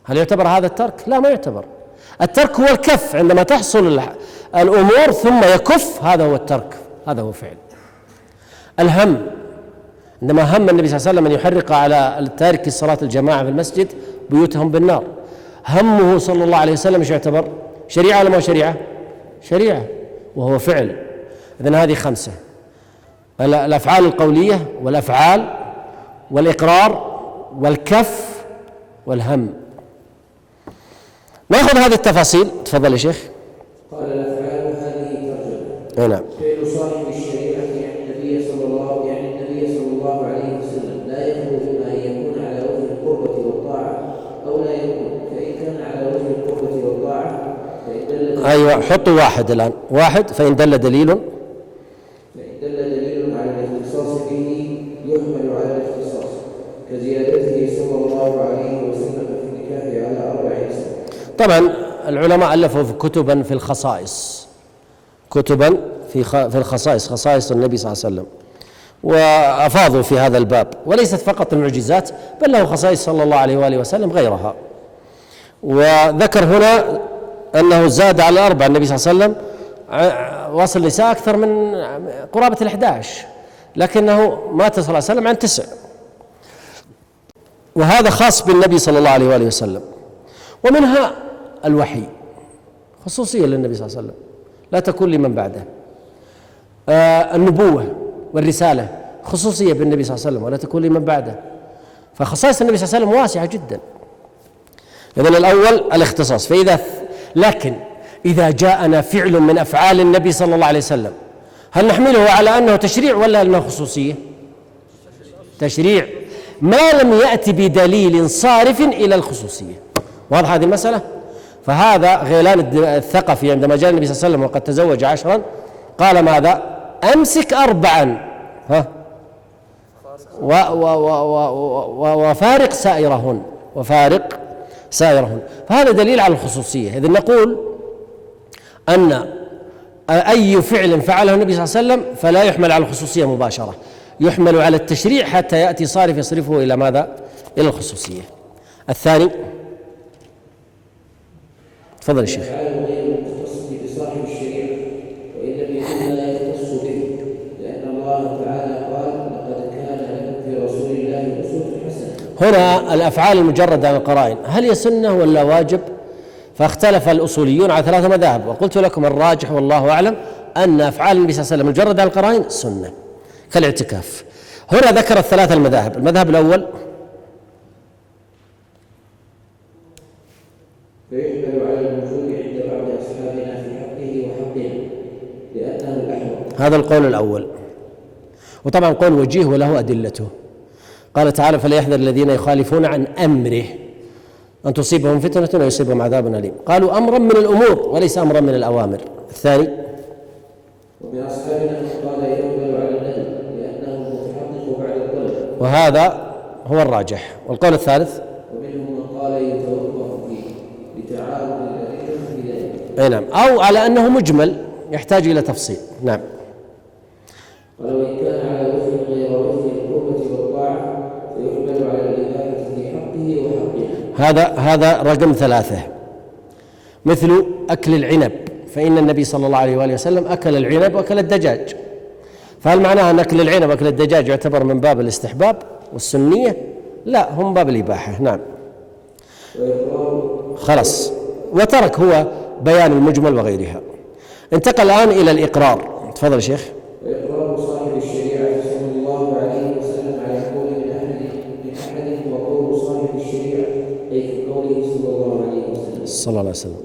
هل يعتبر هذا الترك؟ لا، ما يعتبر. الترك هو الكف، عندما تحصل الأمور ثم يكف، هذا هو الترك، هذا هو فعل. الهم، عندما هم النبي صلى الله عليه وسلم أن يحرق على التارك الصلاة الجماعة في المسجد بيوتهم بالنار، همه صلى الله عليه وسلم ايش يعتبر؟ شريعة ولا ما شريعة؟ شريعة، وهو فعل. إذن هذه 5: الأفعال القولية والأفعال والإقرار والكف والهم. نأخذ هذه التفاصيل، تفضل يا شيخ. قال الأفعال هذه ترجمة. نعم. فعل صاحب الشريعة يعني النبي صلى الله عليه وسلم لا يخلو بما أن يكون على وجه القربة والطاعة أو لا يكون، فإن كان على وجه القربة والطاعة فإن دل أيوة، حطوا واحد الآن، واحد. فإن دل دليل على الاختصاص به يحمل على الاختصاص، كزيادته صلى الله عليه وسلم في النكاح على 4 نساء. طبعا العلماء ألفوا في كتبا في الخصائص، كتبا في الخصائص، خصائص النبي صلى الله عليه وسلم، وأفاضوا في هذا الباب، وليست فقط المعجزات بل له خصائص صلى الله عليه وآله وسلم غيرها. وذكر هنا أنه زاد على 4 النبي صلى الله عليه وسلم، وصل نساء أكثر من قرابة 11، لكنه مات صلى الله عليه وسلم عن 9، وهذا خاص بالنبي صلى الله عليه وآله وسلم. ومنها الوحي، خصوصية للنبي صلى الله عليه وسلم، لا تكون لمن بعده. النبوة والرسالة خصوصية بالنبي صلى الله عليه وسلم ولا تكون لمن بعده، فخصائص النبي صلى الله عليه وسلم واسعة جدا. إذن الأول الاختصاص. لكن إذا جاءنا فعل من أفعال النبي صلى الله عليه وسلم، هل نحمله على أنه تشريع ولا أنه خصوصية؟ تشريع، ما لم يأتي بدليل صارف إلى الخصوصية. واضح هذه المسألة؟ فهذا غيلان الثقفي عندما جاء النبي صلى الله عليه وسلم وقد تزوج 10 قال ماذا؟ أمسك 4 وفارق سائرهن، وفارق سائرهن. فهذا دليل على الخصوصية. إذن نقول أن أي فعل فعله النبي صلى الله عليه وسلم فلا يحمل على الخصوصية مباشرة، يحمل على التشريع حتى يأتي صارف يصرفه إلى ماذا؟ إلى الخصوصية. الثاني، تفضل الشيخ. غير المختص بصاحب الشريعة، وإن لم يكن لا يختص به، لأن الله تعالى قال: لقد كان لكم في رسول الله أسوة حسنة. هنا الأفعال المجردة عن القرائن هل هي سنة ولا واجب؟ فاختلف الأصوليون على 3 مذاهب، وقلت لكم الراجح والله أعلم أن أفعال النبي صلى الله عليه وسلم المجردة عن القرائن سنة كالاعتكاف. هنا ذكر ال3 المذاهب. المذهب الأول فيحمل على الوجوب عند بعض أصحابنا في حقه وحقنا لأنه الأحوط. هذا القول الأول، وطبعا قول وجيه وله أدلته. قال تعالى: فليحذر الذين يخالفون عن أمره أن تصيبهم فتنة ويصيبهم عذاب أليم. قالوا أمرا من الأمور وليس أمرا من الأوامر. الثاني، ومن أصحابنا من قال يقبل على النهي لأنه متحقق بعد الطلب، وهذا هو الراجح. والقول الثالث، ومنهم من قال يتوقف فيه لتعارض الأدلة في ذلك. أي نعم، أو على أنه مجمل يحتاج إلى تفصيل. نعم. قال: وإن كان على وجه غير وجه القربة والطاعة فيحمل على الإباحة في حقه وحقه. هذا رقم 3، مثل أكل العنب، فإن النبي صلى الله عليه وآله وسلم أكل العنب وأكل الدجاج، فهل معناها أن أكل العنب وأكل الدجاج يعتبر من باب الاستحباب والسنية؟ لا، هم باب الإباحة. نعم. خلاص، وترك هو بيان المجمل وغيرها. انتقل الآن إلى الإقرار. تفضل يا شيخ. وإقرار صاحب الشريعة صلى الله عليه وسلم على قول من أحد وقول صاحب الشريعة أي في قوله صلى الله عليه وسلم صلى الله عليه وسلم،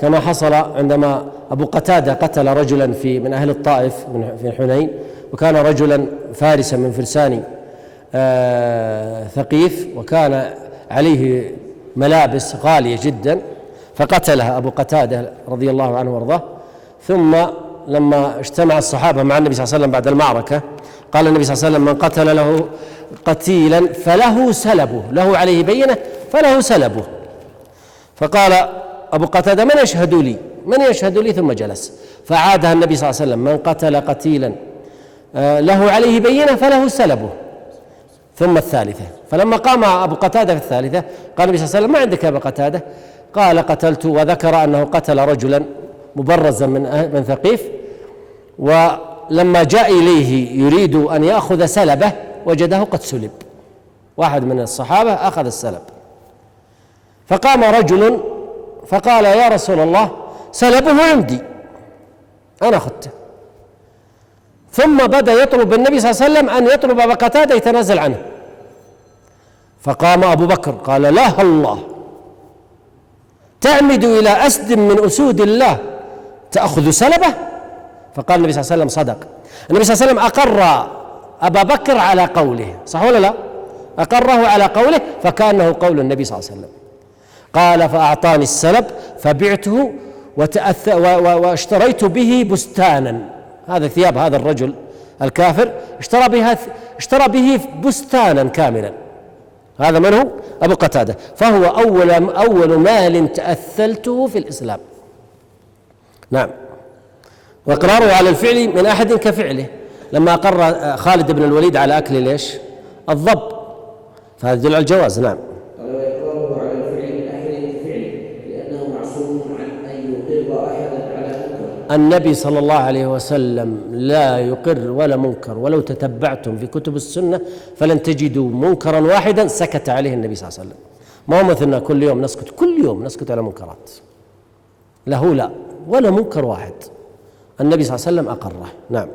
كما حصل عندما أبو قتادة قتل رجلا من أهل الطائف في حنين، وكان رجلا فارسا من فرسان ثقيف، وكان عليه ملابس غالية جدا، فقتلها أبو قتادة رضي الله عنه وارضاه. ثم لما اجتمع الصحابة مع النبي صلى الله عليه وسلم بعد المعركة، قال النبي صلى الله عليه وسلم: من قتل له قتيلا فله سلبه، له عليه بينة فله سلبه. فقال أبو قتادة: من يشهد لي؟ من يشهد لي؟ ثم جلس، فعادها النبي صلى الله عليه وسلم: من قتل قتيلا له عليه بينة فله سلبه. ثم الثالثة، فلما قام أبو قتادة في الثالثة قال النبي صلى الله عليه وسلم: ما عندك يا أبو قتادة؟ قال: قتلت، وذكر أنه قتل رجلا مبرزا من ثقيف، ولما جاء إليه يريد أن يأخذ سلبه وجده قد سلب، واحد من الصحابة أخذ السلب. فقام رجل فقال: يا رسول الله، سلبه عندي، أنا أخذته. ثم بدأ يطلب النبي صلى الله عليه وسلم أن يطلب أبا قتادة يتنازل عنه، فقام أبو بكر قال: لا الله، تعمد إلى أسد من أسود الله تأخذ سلبه؟ فقال النبي صلى الله عليه وسلم: صدق. النبي صلى الله عليه وسلم أقر أبا بكر على قوله، صح ولا لا؟ أقره على قوله، فكأنه قول النبي صلى الله عليه وسلم. قال: فأعطاني السلب فبعته واشتريت به بستانا. هذا ثياب هذا الرجل الكافر اشترى به بستانا كاملا. هذا من هو؟ أبو قتادة. فهو أول مال تأثلته في الإسلام. نعم. وإقراره على الفعل من أحد كفعله، لما أقر خالد بن الوليد على أكل ليش؟ الضب، فهذا يدل على الجواز. نعم. قال: وإقراره على الفعل من أحد كفعله لأنه معصوم عن أن يقر أحدا على منكر. النبي صلى الله عليه وسلم لا يقر ولا منكر، ولو تتبعتم في كتب السنة فلن تجدوا منكرا واحدا سكت عليه النبي صلى الله عليه وسلم. ما هو مثلنا كل يوم نسكت على منكرات، له لا، ولا منكر واحد النبي صلى الله عليه وسلم أقره. نعم.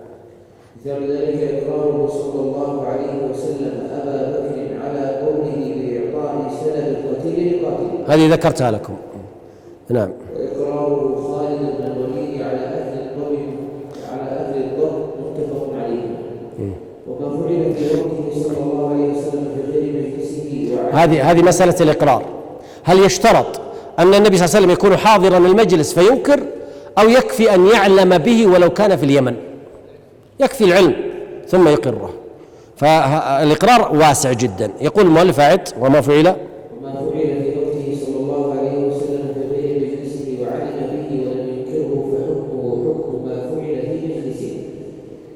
مثال ذلك إقراره صلى الله عليه وسلم أبا بكر على قوله بإعطاء سلب القتيل لقاتل، هذه ذكرتها لكم. نعم. وإقراره خالد بن الوليد على أهل الضب متفق عليه. وما فعل في وقته صلى الله عليه وسلم في غير مجلسه هذه مسألة الإقرار. هل يشترط أن النبي صلى الله عليه وسلم يكون حاضرا المجلس فينكر، أو يكفي أن يعلم به ولو كان في اليمن؟ يكفي العلم ثم يقره. فالإقرار واسع جدا. يقول المؤلف: وما فعل في وقته صلى الله عليه وسلم في غير مجلسه وعلم به ولم ينكره فحكمه حكم ما فعل في مجلسه،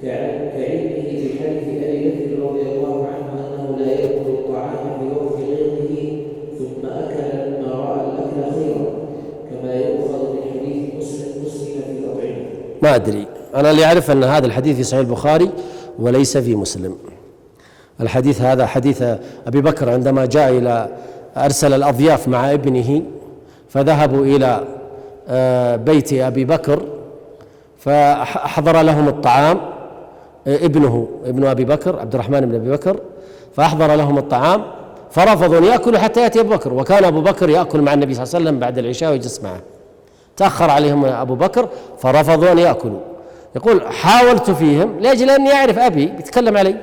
كعلمه بحديث أبي بكر رضي الله عنه أنه لا يأكل الطعام في وقت غيره ثم أكل لما رأى الأكل خيرا، كما يؤخذ من حديث مسلم في الأطعمة. ما أدري، أنا اللي أعرف أن هذا الحديث في صحيح البخاري وليس في مسلم. الحديث هذا حديث أبي بكر عندما جاء أرسل الأضياف مع ابنه، فذهبوا إلى بيت أبي بكر فأحضر لهم الطعام، ابن أبي بكر عبد الرحمن بن أبي بكر، فأحضر لهم الطعام فرفضوا أن يأكلوا حتى يأتي أبو بكر، وكان أبو بكر يأكل مع النبي صلى الله عليه وسلم بعد العشاء ويجلس معه. تأخر عليهم أبو بكر فرفضوا أن يأكلوا. يقول: حاولت فيهم لأجل أن يعرف أبي بيتكلم علي،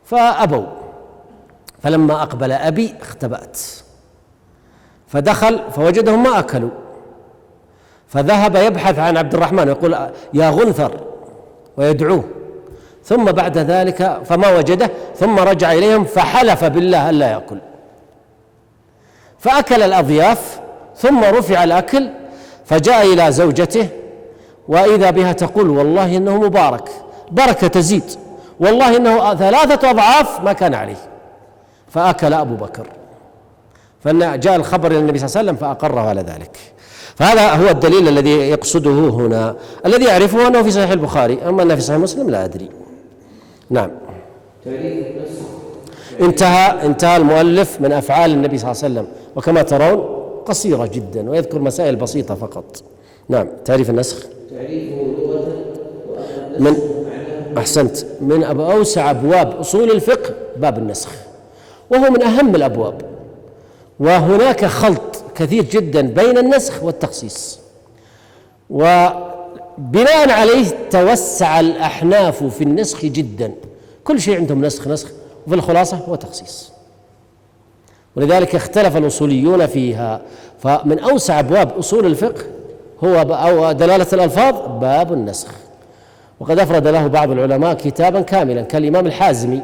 فأبوا. فلما أقبل أبي اختبأت، فدخل فوجدهم ما أكلوا، فذهب يبحث عن عبد الرحمن يقول: يا غنثر، ويدعوه. ثم بعد ذلك فما وجده، ثم رجع إليهم فحلف بالله ألا يأكل، فأكل الأضياف. ثم رفع الأكل فجاء إلى زوجته، وإذا بها تقول: والله إنه مبارك، بركة تزيد، والله إنه 3 أضعاف ما كان عليه. فأكل أبو بكر، فجاء الخبر إلى النبي صلى الله عليه وسلم فأقره على ذلك. فهذا هو الدليل الذي يقصده هنا، الذي يعرفه أنه في صحيح البخاري، أما أنه في صحيح مسلم لا أدري. نعم. انتهى المؤلف من أفعال النبي صلى الله عليه وسلم، وكما ترون قصيرة جدا ويذكر مسائل بسيطة فقط. نعم. تعريف النسخ. تعريفه لغة من أحسنت، من أوسع أبواب أصول الفقه باب النسخ، وهو من أهم الأبواب، وهناك خلط كثير جدا بين النسخ والتخصيص، وبناء عليه توسع الأحناف في النسخ جدا، كل شيء عندهم نسخ، وفي الخلاصة هو تخصيص، ولذلك اختلف الأصوليون فيها. فمن أوسع أبواب أصول الفقه هو أو دلالة الألفاظ باب النسخ، وقد أفرد له بعض العلماء كتابا كاملا كالإمام الحازمي،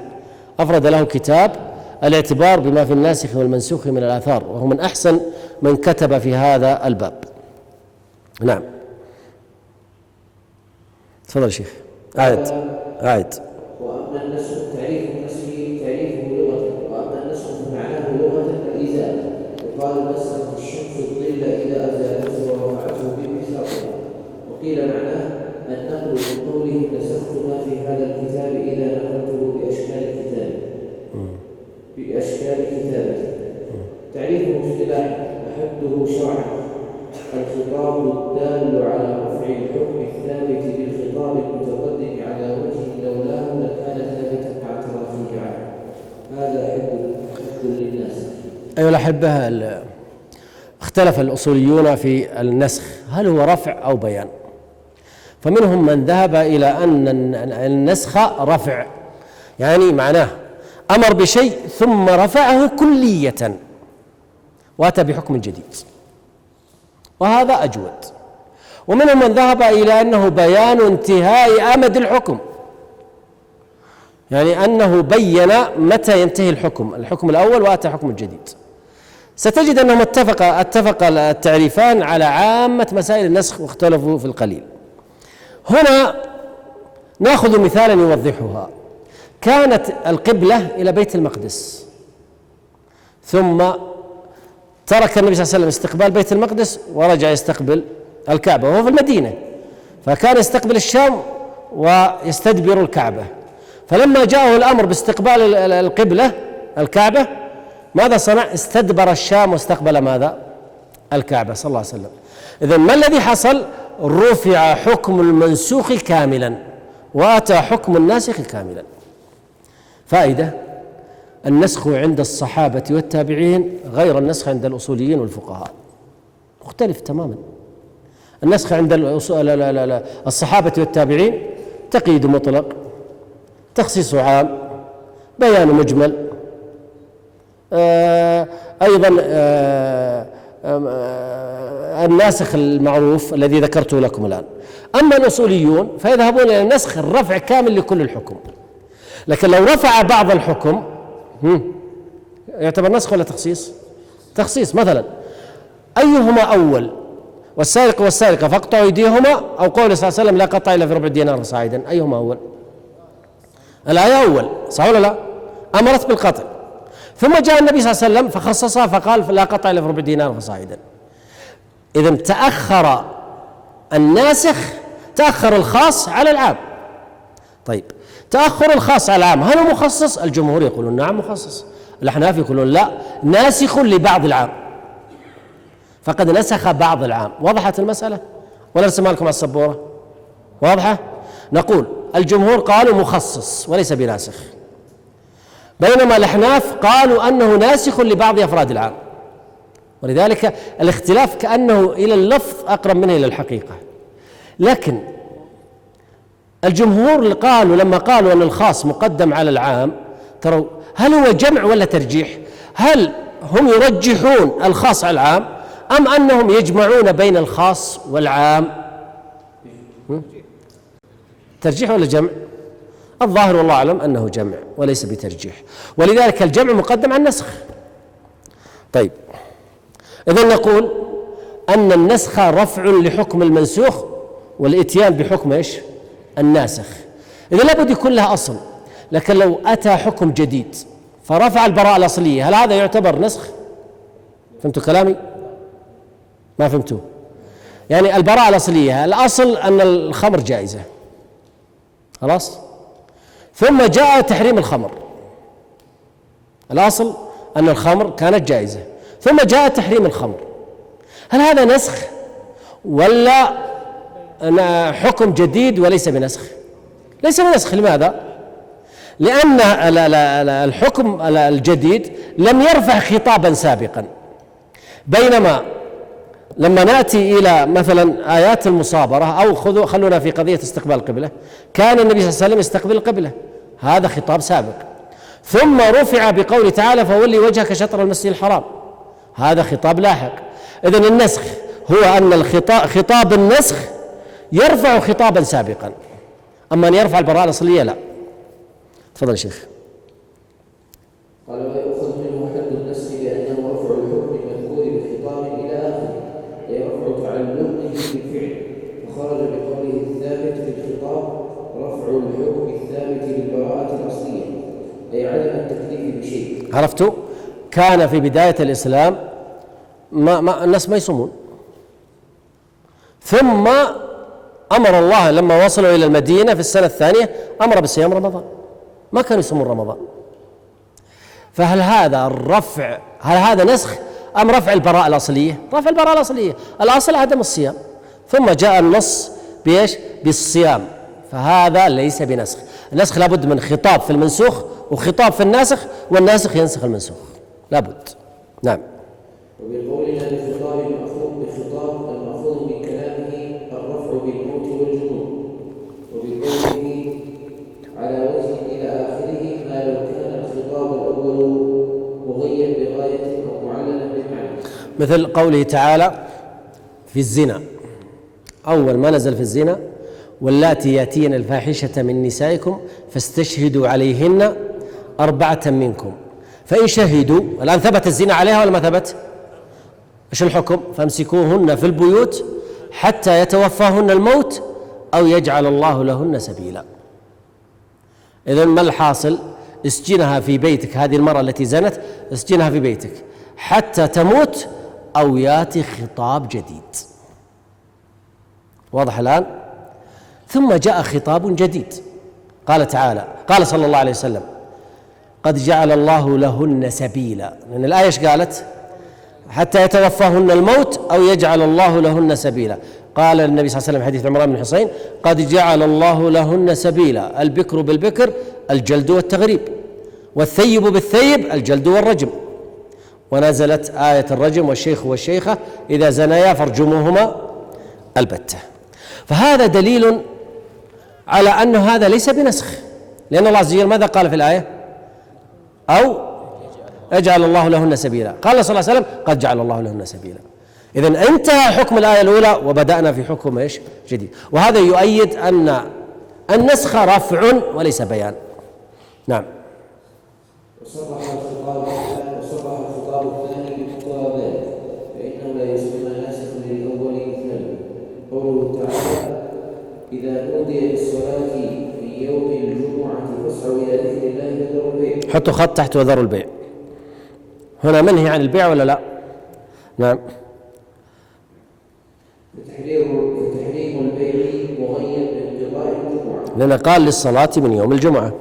أفرد له كتاب الاعتبار بما في الناسخ والمنسوخ من الآثار، وهو من أحسن من كتب في هذا الباب. نعم. تفضل شيخ. أعد. وأما النسخ تعريفه لغة، وأما النسخ فمعناه لغة الإزالة، وقال نسخت الشمس الظل إذا أزالته ورفعته بمثاقها، وقيل معناه النقل من قوله نسخت ما في هذا الكتاب إذا نقلته بأشكال كتابته. تعريفه اصطلاحا أحده شرعا الخطاب الدال على رفع الحكم الثابت بالخطاب المتقدم على وجه لولاه لكان ثابتا مع اعترافه عنه. هذا حد للناس. أيها الأحبة، اختلف الأصوليون في النسخ هل هو رفع أو بيان، فمنهم من ذهب إلى أن النسخ رفع، يعني معناه أمر بشيء ثم رفعه كلية وأتى بحكم جديد، وهذا أجود. ومنهم من ذهب إلى أنه بيان انتهاء أمد الحكم، يعني أنه بين متى ينتهي الحكم الأول وأتى حكم جديد. ستجد أنهم اتفق التعريفان على عامة مسائل النسخ واختلفوا في القليل. هنا نأخذ مثالا يوضحها. كانت القبلة إلى بيت المقدس، ثم ترك النبي صلى الله عليه وسلم استقبال بيت المقدس ورجع يستقبل الكعبة وهو في المدينة، فكان يستقبل الشام ويستدبر الكعبة. فلما جاءه الأمر باستقبال القبلة الكعبة ماذا صنع؟ استدبر الشام واستقبل ماذا؟ الكعبة صلى الله عليه وسلم. إذن ما الذي حصل؟ رفع حكم المنسوخ كاملا وأتى حكم الناسخ كاملا. فائدة: النسخ عند الصحابة والتابعين غير النسخ عند الأصوليين والفقهاء، مختلف تماما. النسخ عند الصحابة والتابعين تقييد مطلق، تخصيص عام، بيان مجمل، أيضا الناسخ المعروف الذي ذكرته لكم الآن. أما الأصوليون فيذهبون إلى النسخ الرفع كامل لكل الحكم، لكن لو رفع بعض الحكم يعتبر نسخ ولا تخصيص؟ تخصيص. مثلا أيهما أول؟ والسارق والسارقة فاقطعوا أيديهما، أو قول صلى الله عليه وسلم لا قطع إلا في ربع دينار فصاعدا، أيهما أول؟ الآية أول، صح ولا لا؟ أمرت بالقطع، ثم جاء النبي صلى الله عليه وسلم فخصصها فقال لا قطع إلا في ربع دينار فصاعدا. إذن تأخر الناسخ، تأخر الخاص على العام. طيب، تأخر الخاص على العام هل هو مخصص؟ الجمهور يقولون نعم مخصص، الأحناف يقولون لا، ناسخ لبعض العام، فقد نسخ بعض العام. وضحت المسألة ولا ارسمها لكم على السبورة؟ واضحة؟ نقول الجمهور قالوا مخصص وليس بناسخ، بينما الأحناف قالوا أنه ناسخ لبعض أفراد العام، ولذلك الاختلاف كأنه إلى اللفظ أقرب منه إلى الحقيقة. لكن الجمهور قالوا لما قالوا أن الخاص مقدم على العام، تروا هل هو جمع ولا ترجيح؟ هل هم يرجحون الخاص على العام أم أنهم يجمعون بين الخاص والعام؟ ترجيح ولا جمع؟ الظاهر والله أعلم أنه جمع وليس بترجيح، ولذلك الجمع مقدم على النسخ. طيب، إذن نقول أن النسخ رفع لحكم المنسوخ والإتيان بحكم إيش؟ الناسخ. إذا لابد يكون لها أصل، لكن لو أتى حكم جديد فرفع البراءة الأصلية هل هذا يعتبر نسخ؟ فهمتوا كلامي؟ ما فهمتوا؟ يعني البراءة الأصلية الأصل أن الخمر جائزة، خلاص، ثم جاء تحريم الخمر، الأصل أن الخمر كانت جائزة، ثم جاء تحريم الخمر. هل هذا نسخ ولا حكم جديد وليس بنسخ؟ ليس بنسخ. لماذا؟ لأن الحكم الجديد لم يرفع خطابا سابقا، بينما لما نأتي إلى مثلا آيات المصابرة أو خلونا في قضية استقبال القبلة، كان النبي صلى الله عليه وسلم يستقبل القبلة، هذا خطاب سابق، ثم رفع بقوله تعالى فولي وجهك شطر المسجد الحرام، هذا خطاب لاحق. إذن النسخ هو أن خطاب النسخ يرفع خطابا سابقا، أما أن يرفع البراءة الأصلية لا. تفضل شيخ. قال ويؤخذ منه حد النسخ بأنه رفع الحكم المذكور بخطاب إلى آخره، أي رفع تعلقه بالفعل، وخرج بقوله الثابت في الخطاب رفع الحكم الثابت للبراءة الأصلية، أي عدم التكليف بشيء. عرفتوا؟ كان في بداية الإسلام الناس ما يصومون، ثم أمر الله لما وصلوا إلى المدينة في السنة الثانية أمر بصيام رمضان، ما كانوا يصومون رمضان. فهل هذا الرفع هل هذا نسخ أم رفع البراءة الأصلية؟ رفع البراءة الأصلية، الأصل عدم الصيام، ثم جاء النص بإيش؟ بالصيام، فهذا ليس بنسخ. النسخ لابد من خطاب في المنسوخ وخطاب في الناسخ، والناسخ ينسخ المنسوخ لابد. نعم. وبقولنا بخطاب المأخوذ من كلامه الرفع بالموت والجنون، وبقوله على وجه إلى آخره ما لو كان الخطاب الأول مغير بغاية أو معللا بمعنى، مثل قوله تعالى في الزنا، أول ما نزل في الزنا واللاتي يأتين الفاحشة من نسائكم فاستشهدوا عليهن 4 منكم فإن شهدوا. الآن ثبت الزنا عليها ولا ما ثبت؟ إيش الحكم؟ فامسكوهن في البيوت حتى يتوفاهن الموت أو يجعل الله لهن سبيلا. إذن ما الحاصل؟ اسجنها في بيتك، هذه المرأة التي زنت اسجنها في بيتك حتى تموت أو ياتي خطاب جديد. واضح الآن؟ ثم جاء خطاب جديد، قال تعالى، قال صلى الله عليه وسلم قد جعل الله لهن سبيلا، لأن الآية ايش قالت؟ حتى يتوفاهن الموت أو يجعل الله لهن سبيلا. قال النبي صلى الله عليه وسلم حديث عمران بن حصين قد جعل الله لهن سبيلا، البكر بالبكر الجلد والتغريب، والثيب بالثيب الجلد والرجم. ونزلت آية الرجم والشيخ والشيخة إذا زنيا فارجموهما البتة. فهذا دليل على أن هذا ليس بنسخ، لأن الله عز وجل ماذا قال في الآية؟ أو يجعل الله لهن سبيلا، قال صلى الله عليه وسلم قد جعل الله لهن سبيلا. إذن انتهى حكم الآية الأولى وبدأنا في حكم إيش؟ جديد. وهذا يؤيد أن النسخ رفع وليس بيان. نعم. وصرح الخطاب الثاني بمقتضى ذلك، فإنه لا يسمى ناسخا للأول مثله قوله تعالى إذا نودي للصلاة في يوم الجمعة فاسعوا إلى ذكر الله وذروا البيع. حطوا خط تحت وذروا البيع، هنا منهي عن البيع ولا لا؟ نعم. فتحريم البيع مغير بانقضاء الجمعة، لأن قال للصلاة من يوم الجمعة.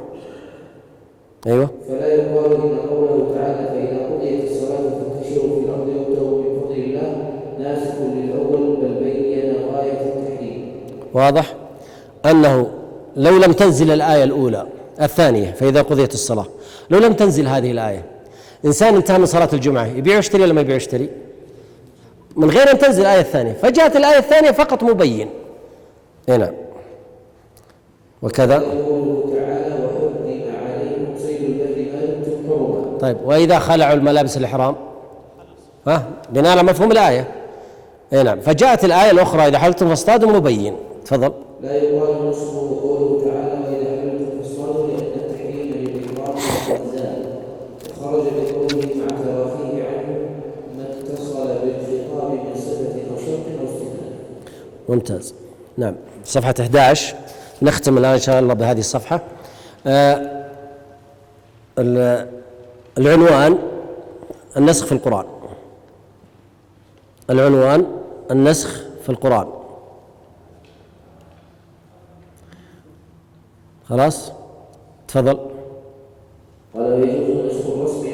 أيوة. فلا يقال إن قوله تعالى فإذا قضيت الصلاة فانتشروا في الأرض وابتغوا من فضل الله ناسخ للأول، بل بين غاية التحريم. واضح أنه لو لم تنزل الآية الأولى الثانية فإذا قضيت الصلاة، لو لم تنزل هذه الآية، إنسان انتهى من صلاة الجمعة يبيع ويشتري ولا ما يبيع ويشتري؟ من غير أن تنزل الآية الثانية، فجاءت الآية الثانية فقط مبين. نعم. وكذا طيب، وإذا خلعوا الملابس الإحرام بناء على مفهوم الآية. نعم. فجاءت الآية الأخرى إذا حللتم فاصطادوا مبين. تفضل. لا يقال نصفه قوله تعالى وإذا حللتم فاصطادوا، لأن التحريم للإحرام والزاد، وخرج بقوله مع تراخيه عنه ما اتصل بالخطاب من صفة أو شرط أو استثناء. ممتاز. نعم. صفحة 11 نختم الآن إن شاء الله بهذه الصفحة. العنوان النسخ في القرآن. العنوان النسخ في القرآن. خلاص. تفضل. قال ويجوز نسخ الرسم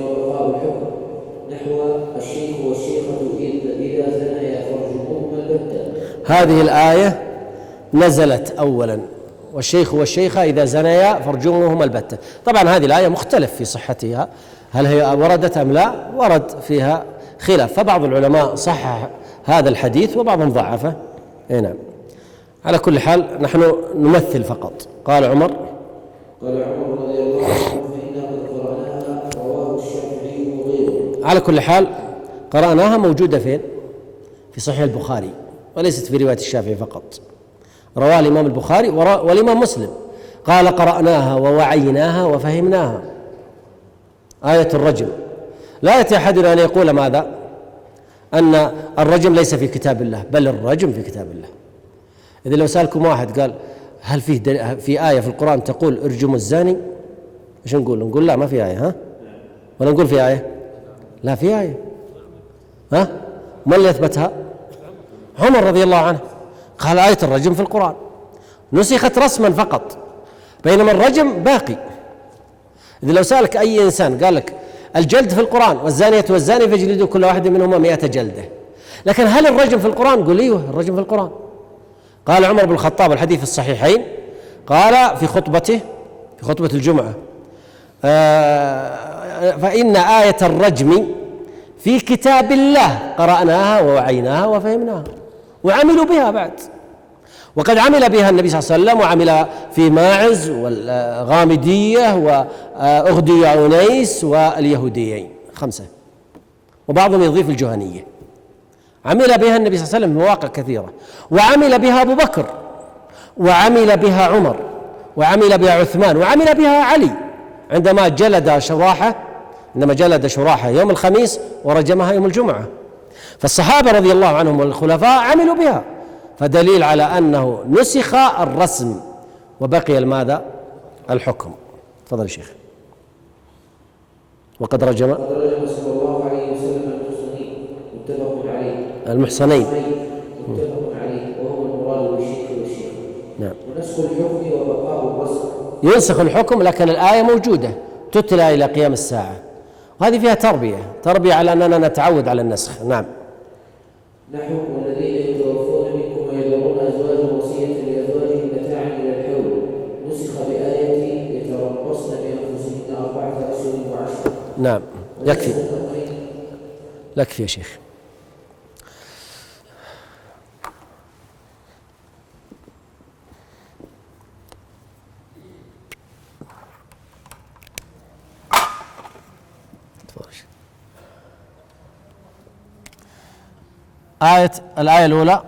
هذه الآية نزلت أولا والشيخ والشيخة إذا زنيا فارجموهما البتة. طبعا هذه الآية مختلف في صحتها، هل هي وردت أم لا؟ ورد فيها خلاف، فبعض العلماء صحح هذا الحديث وبعضهم ضعفه. نعم. على كل حال نحن نمثل فقط. قال عمر رضي الله عنه فإنا قد قرأناها رواه الشافعي وغيره. على كل حال قرأناها موجودة فين؟ في صحيح البخاري وليست في رواية الشافعي فقط، رواه الإمام البخاري والإمام مسلم، قال قرأناها ووعيناها وفهمناها. آية الرجم لا يأتي أحدنا أن يقول ماذا؟ أن الرجم ليس في كتاب الله، بل الرجم في كتاب الله. إذا لو سألكم واحد قال هل في آية في القرآن تقول ارجموا الزاني؟ ايش نقول؟ نقول لا ما في آية، ها؟ ولا نقول في آية؟ لا في آية، ها؟ من اللي أثبتها؟ عمر رضي الله عنه قال آية الرجم في القرآن نسخت رسما فقط، بينما الرجم باقي. إذا لو سألك أي إنسان قال لك الجلد في القرآن والزانية والزاني فاجلدوا كل واحد منهما 100 جلدة، لكن هل الرجم في القرآن؟ قل ايوه الرجم في القرآن. قال عمر بن الخطاب الحديث الصحيحين، قال في خطبة الجمعة فإن آية الرجم في كتاب الله قرأناها ووعيناها وفهمناها، وعملوا بها بعد، وقد عمل بها النبي صلى الله عليه وسلم، وعمل في ماعز والغامدية وأغدي أنيس واليهوديين 5، وبعضهم يضيف الجهنية. عمل بها النبي صلى الله عليه وسلم في مواقع كثيرة، وعمل بها أبو بكر، وعمل بها عمر، وعمل بها عثمان، وعمل بها علي عندما جلد شراحة يوم الخميس ورجمها يوم الجمعة. فالصحابة رضي الله عنهم والخلفاء عملوا بها، فدليل على أنه نسخ الرسم وبقي الماذا؟ الحكم. تفضل يا شيخ. وقد رجم صلى الله عليه وسلم المحصنين متفق عليه وهو المراد بالشرك والشيخ. نعم. ونسخ الحكم وبقاء الرسم، ينسخ الحكم لكن الآية موجودة تتلى إلى قيام الساعة، وهذه فيها تربية على أننا نتعود على النسخ. نعم. نحو والذين يتوفون منكم ويذرون أزواجا وصية لأزواجهم متاعا إلى الحول، نسخ بآية يتربصن بأنفسهن 4 أشهر و10. نعم. يكفي يا شيخ. الآية الأولى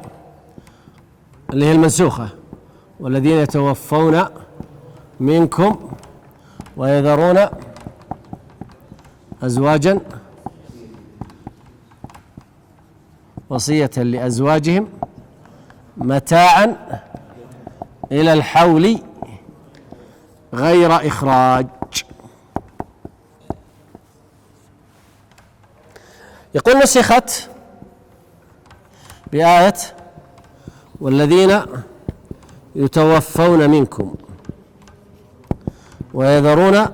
اللي هي المنسوخة، والذين يتوفون منكم ويذرون أزواجا وصية لأزواجهم متاعا إلى الحول غير إخراج. يقول نسخت بآية والذين يتوفون منكم ويذرون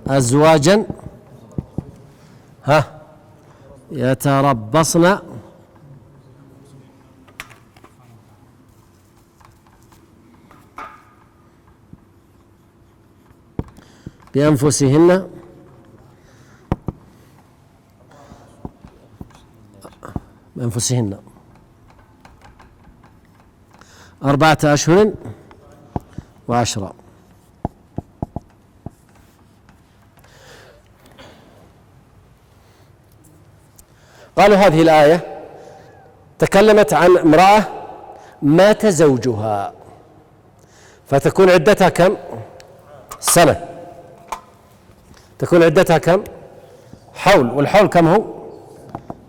أزواجا يتربصن بأنفسهن 4 أشهر و10. قالوا هذه الآية تكلمت عن امرأة مات زوجها فتكون عدتها كم؟ سنة. تكون عدتها كم؟ حول، والحول كم هو؟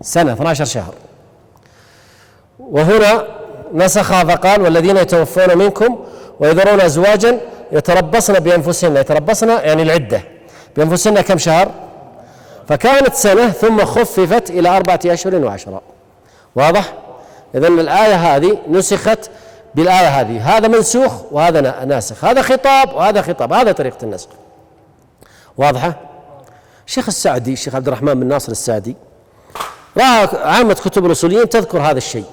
سنة 12 شهر. وهنا نسخها فقال والذين يتوفون منكم ويذرون أزواجا يتربصن بأنفسهن، يتربصن يعني العدة بأنفسهن كم شهر؟ فكانت سنة ثم خففت إلى 4 أشهر و10. واضح؟ إذن الآية هذه نسخت بالآية هذه، هذا منسوخ وهذا ناسخ، هذا خطاب وهذا خطاب، هذا طريقة النسخ. واضحة؟ الشيخ السعدي، الشيخ عبد الرحمن بن ناصر السعدي، رأى عامة كتب الأصوليين تذكر هذا الشيء،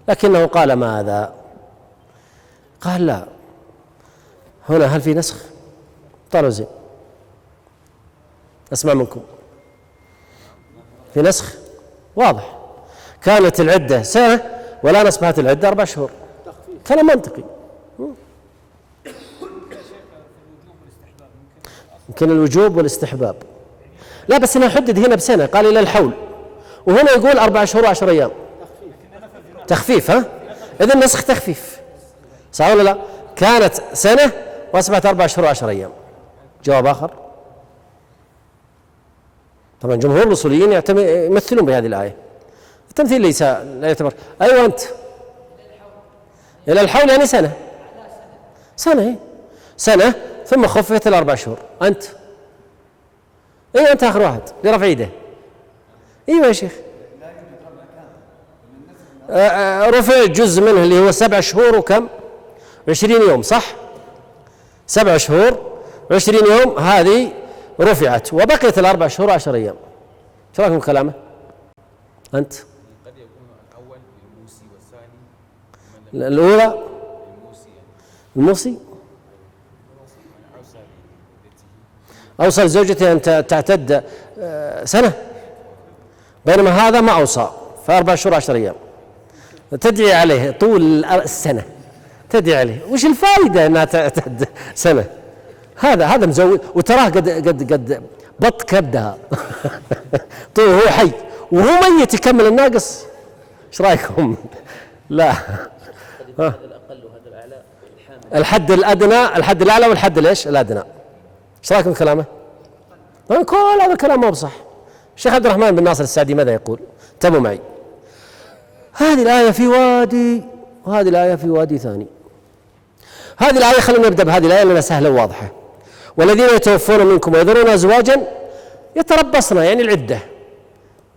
لكنه قال ماذا؟ قال لا، هنا هل في نسخ؟ قالوا زين، أسمع منكم، في نسخ واضح، كانت العدة سنة والآن أصبحت العدة 4 شهور، كلام منطقي. يمكن الوجوب والاستحباب، لا بس أنا حدد هنا بسنة، قال إلى الحول، وهنا يقول 4 شهور و10 أيام، تخفيف. ها، إذن نسخ تخفيف، صح ولا لا؟ كانت سنة وأصبحت 4 شهور و10 أيام. جواب آخر؟ طبعا جمهور الأصوليين يمثلون بهذه الآية، التمثيل ليس لا يعتبر. أيوة أنت إلى الحول يعني سنة، سنة ثم خففت 4 شهور. أنت أيوة أنت آخر واحد لرفع يده. أيوة يا شيخ، رفع جزء منه اللي هو 7 شهور وكم 20 يوم، صح؟ 7 شهور 20 يوم هذه رفعت، وبقيت 4 شهور 10 أيام. ايش رايكم كلامه؟ أنت قد يكون الأول للموسي والثاني الأولى الموسي أوصى لزوجته أن تعتد سنة، بينما هذا ما أوصى، ف4 شهور 10 أيام، تدعي عليه طول السنة، تدعي عليه. وش الفائدة أنها تعتد سنة؟ هذا مزود، وتراه قد بط كبدها طول هو حي وهو ميت يكمل الناقص. ايش رايكم؟ لا، الحد الادنى، الحد الاعلى والحد الايش الادنى. ايش رايكم كلامه؟ كل هذا كلام مو بصح. الشيخ عبد الرحمن بن ناصر السعدي ماذا يقول؟ انتبهوا معي، هذه الآية في وادي وهذه الآية في وادي ثاني. هذه الآية خلونا نبدأ بهذه الآية لأنها سهلة وواضحة. والذين يتوفون منكم ويذرون أزواجا يتربصن، يعني العدة،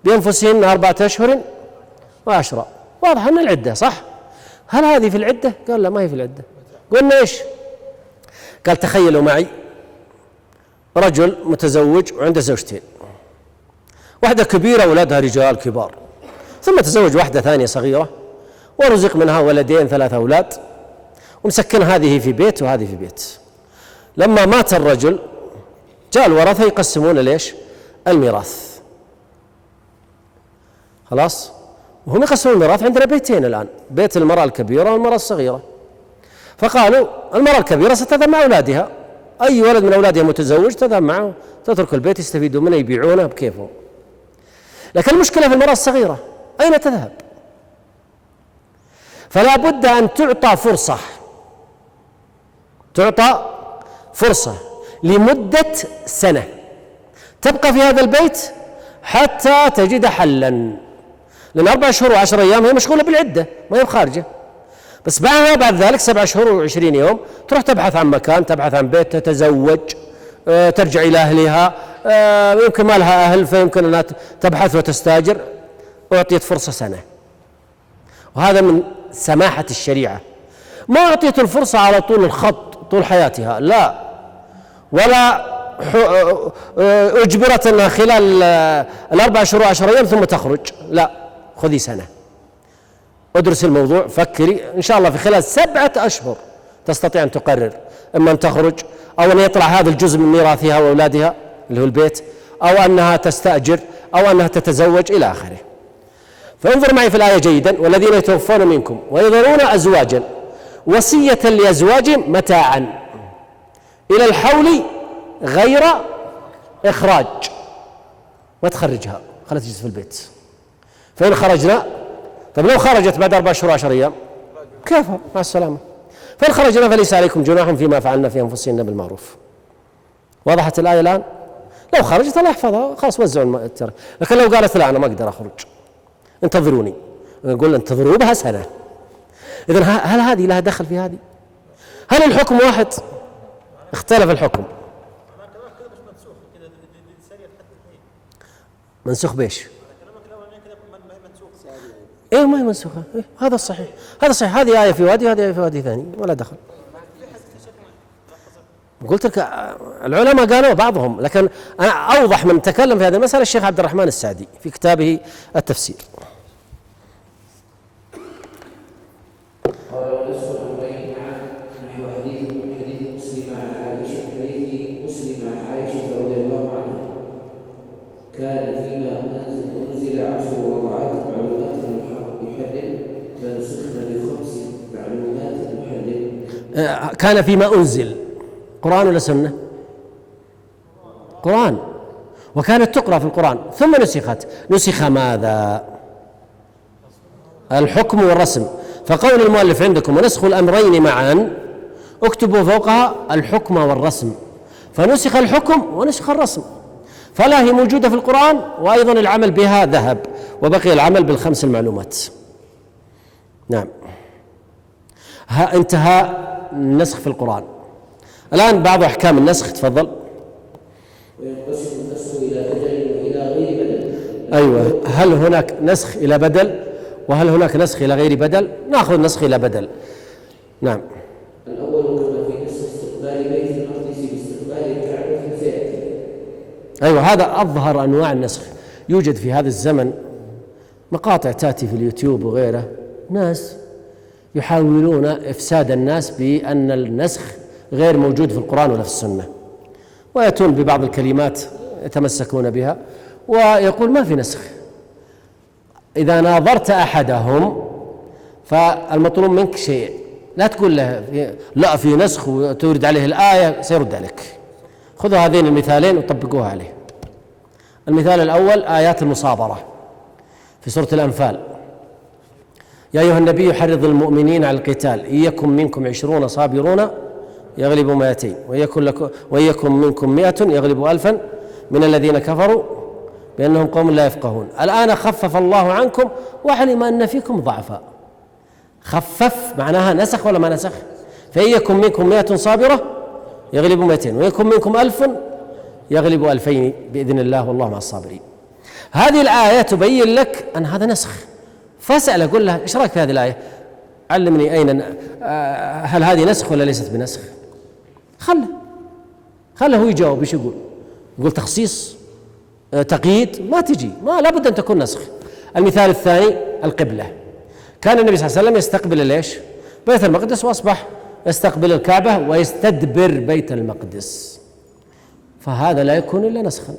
بأنفسهن 4 أشهر و10. واضح أن العدة صح؟ هل هذه في العدة؟ قال لا، ما هي في العدة. قلنا إيش؟ قال تخيلوا معي رجل متزوج وعنده زوجتين، واحدة كبيرة أولادها رجال كبار، ثم تزوج واحدة ثانية صغيرة ورزق منها 2 3 أولاد، ومسكن هذه في بيت وهذه في بيت. لما مات الرجل جاء الورثة يقسمون ليش؟ الميراث. خلاص، وهم يقسمون الميراث. عندنا بيتين الآن، بيت المرأة الكبيرة والمرأة الصغيرة. فقالوا المرأة الكبيرة ستذهب مع أولادها، أي ولد من أولادها متزوج تذهب معه، تترك البيت يستفيدوا منه يبيعونه بكيفهم. لكن المشكلة في المرأة الصغيرة، أين تذهب؟ فلا بد أن تعطى فرصة لمدة سنة تبقى في هذا البيت حتى تجد حلا، لأن 4 شهور و10 أيام هي مشغولة بالعدة، ما هي خارجة. بس بعد ذلك 7 شهور و20 يوم تروح تبحث عن مكان، تبحث عن بيت، تتزوج، ترجع إلى أهلها، يمكن ما لها أهل فيمكن أنها تبحث وتستاجر. أعطيت فرصة سنة، وهذا من سماحة الشريعة. ما أعطيت الفرصة على طول الخط طول حياتها، لا، ولا أجبرت أنها خلال 4 شهور و10 أيام ثم تخرج، لا، خذي سنة، ادرس الموضوع، فكري، إن شاء الله في خلال 7 أشهر تستطيع أن تقرر إما أن تخرج أو أن يطلع هذا الجزء من ميراثها وأولادها اللي هو البيت، أو أنها تستأجر أو أنها تتزوج إلى آخره. فانظر معي في الآية جيدا، والذين يتوفون منكم ويذرون أزواجا وصية لأزواجهم متاعا إلى الحول غير إخراج. ما تخرجها، خلت تجلس في البيت. فإن خرجنا، طيب لو خرجت بعد 4 شهور 10 أيام كيف؟ مع السلامة. فإن خرجنا فليس عليكم جناح فيما فعلنا في أنفسهن بالمعروف. وضحت الآية الآن؟ لو خرجت الله يحفظها، خلاص وزعوا الترك. لكن لو قالت لا أنا ما أقدر أخرج، انتظروني، نقول انتظروا بها سنة. إذن هل هذه لها دخل في هذه؟ هل الحكم واحد؟ اختلف الحكم. منسوخ بإيش؟ إيه ما هي منسوخة، إيه هذا الصحيح، هذا صحيح. هذه آية في وادي وهذه آية في وادي ثاني، ولا دخل. قلت لك العلماء قالوا بعضهم، لكن أنا أوضح من تكلم في هذه المسألة الشيخ عبد الرحمن السعدي في كتابه التفسير. كان فيما أنزل 10 وضعات معلومات يحرم فنسخنا ب5 معلومات يحرم. كان فيما أنزل قرآن ولا سنة؟ قرآن، وكانت تقرأ في القرآن ثم نسخت. نسخ ماذا؟ الحكم والرسم. فقول المؤلف عندكم ونسخ الأمرين معا اكتبوا فوقها الحكم والرسم، فنسخ الحكم ونسخ الرسم، فلا هي موجودة في القرآن وأيضا العمل بها ذهب، وبقي العمل بال5 المعلومات. نعم، انتهى النسخ في القرآن. الآن بعض أحكام النسخ، تفضل. وينقسم النسخ إلى بدل وإلى غير بدل. أيوة، هل هناك نسخ إلى بدل وهل هناك نسخ إلى غير بدل؟ نأخذ نسخ إلى بدل. نعم. الأول كما في نسخ استقبال بيت المقدس باستقبال الكعبة سيأتي. أيوة، هذا أظهر أنواع النسخ. يوجد في هذا الزمن مقاطع تأتي في اليوتيوب وغيره، ناس يحاولون إفساد الناس بأن النسخ غير موجود في القرآن ولا في السنة، ويأتون ببعض الكلمات يتمسكون بها ويقول ما في نسخ. إذا ناظرت أحدهم فالمطلوب منك شيء، لا تقول له لا في نسخ وتورد عليه الآية سيرد عليك. خذوا هذين المثالين وطبقوها عليه. المثال الأول آيات المصابرة في سورة الأنفال: يا أيها النبي حرض المؤمنين على القتال إن يكن منكم 20 صابرون يغلبوا 200 وإن يكن منكم 100 يغلبوا 1000 من الذين كفروا بأنهم قوم لا يفقهون. الآن خفف الله عنكم وعلم أن فيكم ضعفا. خفف معناها نسخ ولا ما نسخ؟ فإن يكن منكم 100 صابرة يغلبوا 200 وإن يكن منكم 1000 يغلبوا 2000 بإذن الله والله مع الصابرين. هذه الآية تبين لك أن هذا نسخ. فاسأل أقول له إيش رأيك في هذه الآية؟ علمني هل هذه نسخ ولا ليست بنسخ؟ خله هو يجاوب. ايش يقول تخصيص تقييد؟ ما تجي، ما لابد أن تكون نسخ. المثال الثاني القبلة. كان النبي صلى الله عليه وسلم يستقبل ليش؟ بيت المقدس، وأصبح يستقبل الكعبة ويستدبر بيت المقدس، فهذا لا يكون إلا نسخا،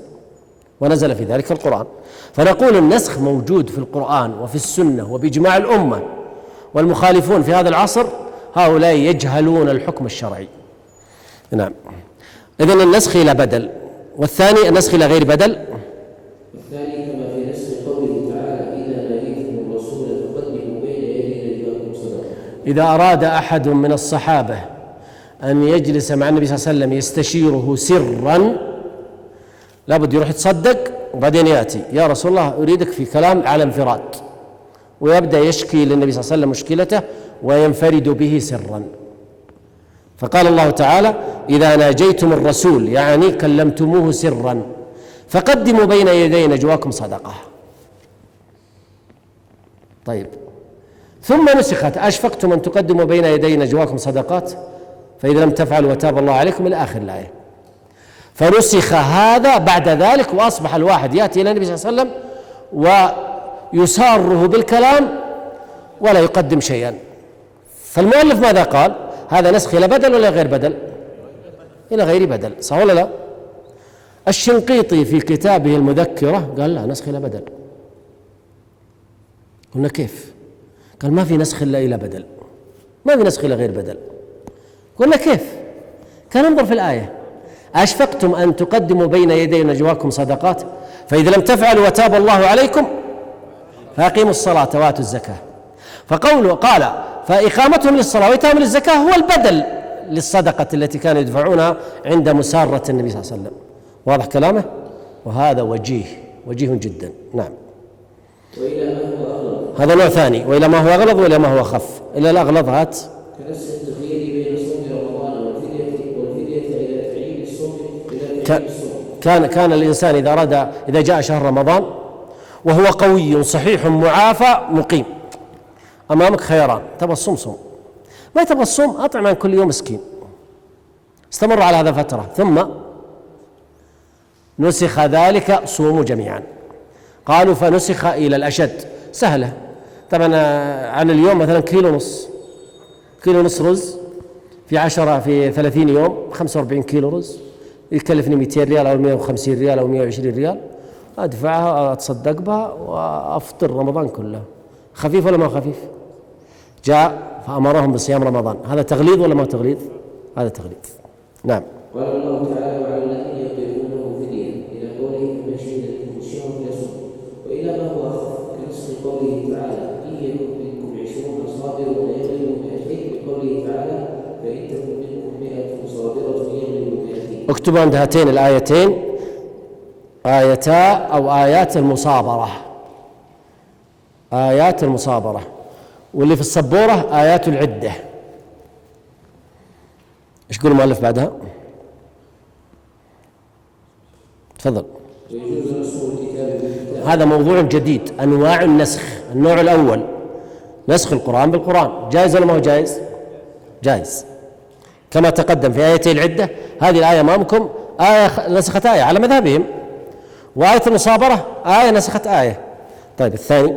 ونزل في ذلك القرآن. فنقول النسخ موجود في القرآن وفي السنة وبإجماع الأمة، والمخالفون في هذا العصر هؤلاء يجهلون الحكم الشرعي. نعم. إذن النسخ إلى بدل. والثاني النسخ إلى غير بدل. الثاني كما في نسخ قوله تعالى إذا ناديتم الرسول فقدموا بين يدي نجواكم صدقة. إذا أراد أحد من الصحابة أن يجلس مع النبي صلى الله عليه وسلم يستشيره سرا، لابد يروح يتصدق وبعدين يأتي يا رسول الله أريدك في كلام على انفراد، ويبدأ يشكي للنبي صلى الله عليه وسلم مشكلته وينفرد به سرا. فقال الله تعالى إذا ناجيتم الرسول يعني كلمتموه سرا فقدموا بين يدي نجواكم صدقة. طيب، ثم نسخت أشفقتم أن تقدموا بين يدي نجواكم صدقات فإذا لم تفعلوا وتاب الله عليكم إلى آخر الآية. فنسخ هذا بعد ذلك، وأصبح الواحد يأتي إلى النبي صلى الله عليه وسلم ويساره بالكلام ولا يقدم شيئا. فالمؤلف ماذا قال؟ هذا نسخ إلى بدل ولا غير بدل؟ إلى غير بدل، صح ولا لا؟ الشنقيطي في كتابه المذكرة قال لا، نسخ إلى بدل. قلنا كيف؟ قال ما في نسخ إلا إلى بدل، ما في نسخ إلى غير بدل. قلنا كيف؟ كان انظر في الآية أشفقتم أن تقدموا بين يدي نجواكم صدقات فإذا لم تفعلوا وتاب الله عليكم فأقيموا الصلاة وآتوا الزكاة. فقوله قال فإقامتهم للصلاة وإيتاهم للزكاة هو البدل للصدقة التي كانوا يدفعونها عند مسارة النبي صلى الله عليه وسلم. واضح كلامه؟ وهذا وجيه جدا. نعم. وإلى ما هو أغلظ. هذا نوع ثاني. وإلى ما هو أغلظ وإلى ما هو أخف. إلى الأغلظ هات. كنسخ التخيير بين صوم رمضان والفدية إلى تعيين الصوم. كان الإنسان إذا جاء شهر رمضان وهو قوي صحيح معافى مقيم، أمامك خياران: تبغى الصوم صوم، ما تبغى الصوم أطعم عن كل يوم مسكين. استمر على هذا فترة ثم نسخ ذلك صوموا جميعا. قالوا فنسخ إلى الأشد. سهلة طبعا، عن اليوم مثلا كيلو نص رز في 30 يوم 45 كيلو رز يكلفني 200 ريال أو 150 ريال أو 120 ريال، أدفعها أتصدق بها وأفطر رمضان كله. خفيف ولا ما خفيف؟ جاء فأمرهم بصيام رمضان، هذا تغليظ ولا ما تغليظ؟ هذا تغليظ. نعم. قال الله تعالى وعلى الذين يطيقونه فدية إلى قوله فمن شهد منكم الشهر فليصم، وإلى ما هو أخف كنص قوله تعالى إن يكن منكم 20 صابرون يغلبوا 200 بقوله تعالى فإن تكن منكم 100 صابرة يغلبوا 200. اكتبوا عند هاتين الآيتين آيتا أو آيات المصابرة، آيات المصابرة، واللي في السبورة آيات العدة. ايش يقول المؤلف بعدها؟ تفضل. هذا موضوع جديد، أنواع النسخ. النوع الأول نسخ القرآن بالقرآن، جائز ولا ما هو جائز؟ جائز، كما تقدم في آيتي العدة. هذه الآية أمامكم آية نسخت آية على مذهبهم، وآية المصابرة آية نسخت آية. طيب الثاني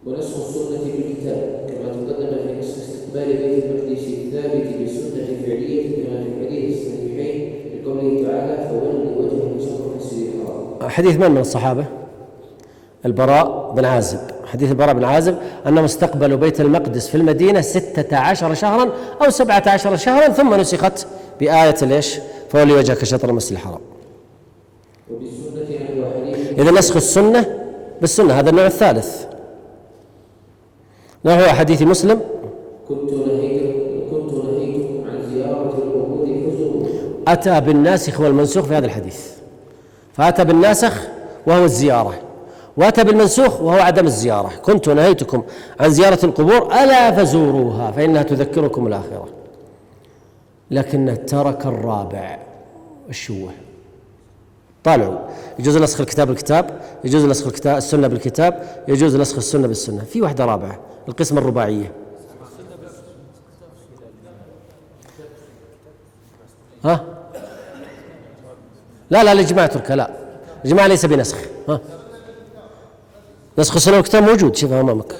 ونسخ السنة بالكتاب كما تقدم في نسخ استقبال بيت المقدس الثابت بالسنة الفعلية كما في الحديث الصحيحين لقوله تعالى فولوا وجهه شطر المسجد الحرام. حديث من الصحابة؟ البراء بن عازب. حديث البراء بن عازب أنهم استقبلوا بيت المقدس في المدينة 16 شهرا أو 17 شهرا ثم نسخت بآية ليش؟ فولي وجهك شطر المسجد الحرام. إذا نسخ السنة بالسنة، هذا النوع الثالث. نحو حديث مسلم كنت نهيتكم عن زيارة القبور فزوروا. أتى بالناسخ والمنسوخ في هذا الحديث، فأتى بالناسخ وهو الزيارة، وأتى بالمنسوخ وهو عدم الزيارة. كنت نهيتكم عن زيارة القبور ألا فزوروها فإنها تذكركم الآخرة. لكن ترك الرابع الشوه. طالعوا، يجوز نسخ الكتاب بالكتاب، يجوز نسخ الكتاب السنة بالكتاب، يجوز نسخ السنة بالسنة. في واحدة رابعة، القسمة الرباعية. ها؟ لا الإجماع تركه، لا الإجماع ليس بنسخ. ها؟ نسخ السنة والكتاب موجود، شوفها أمامك.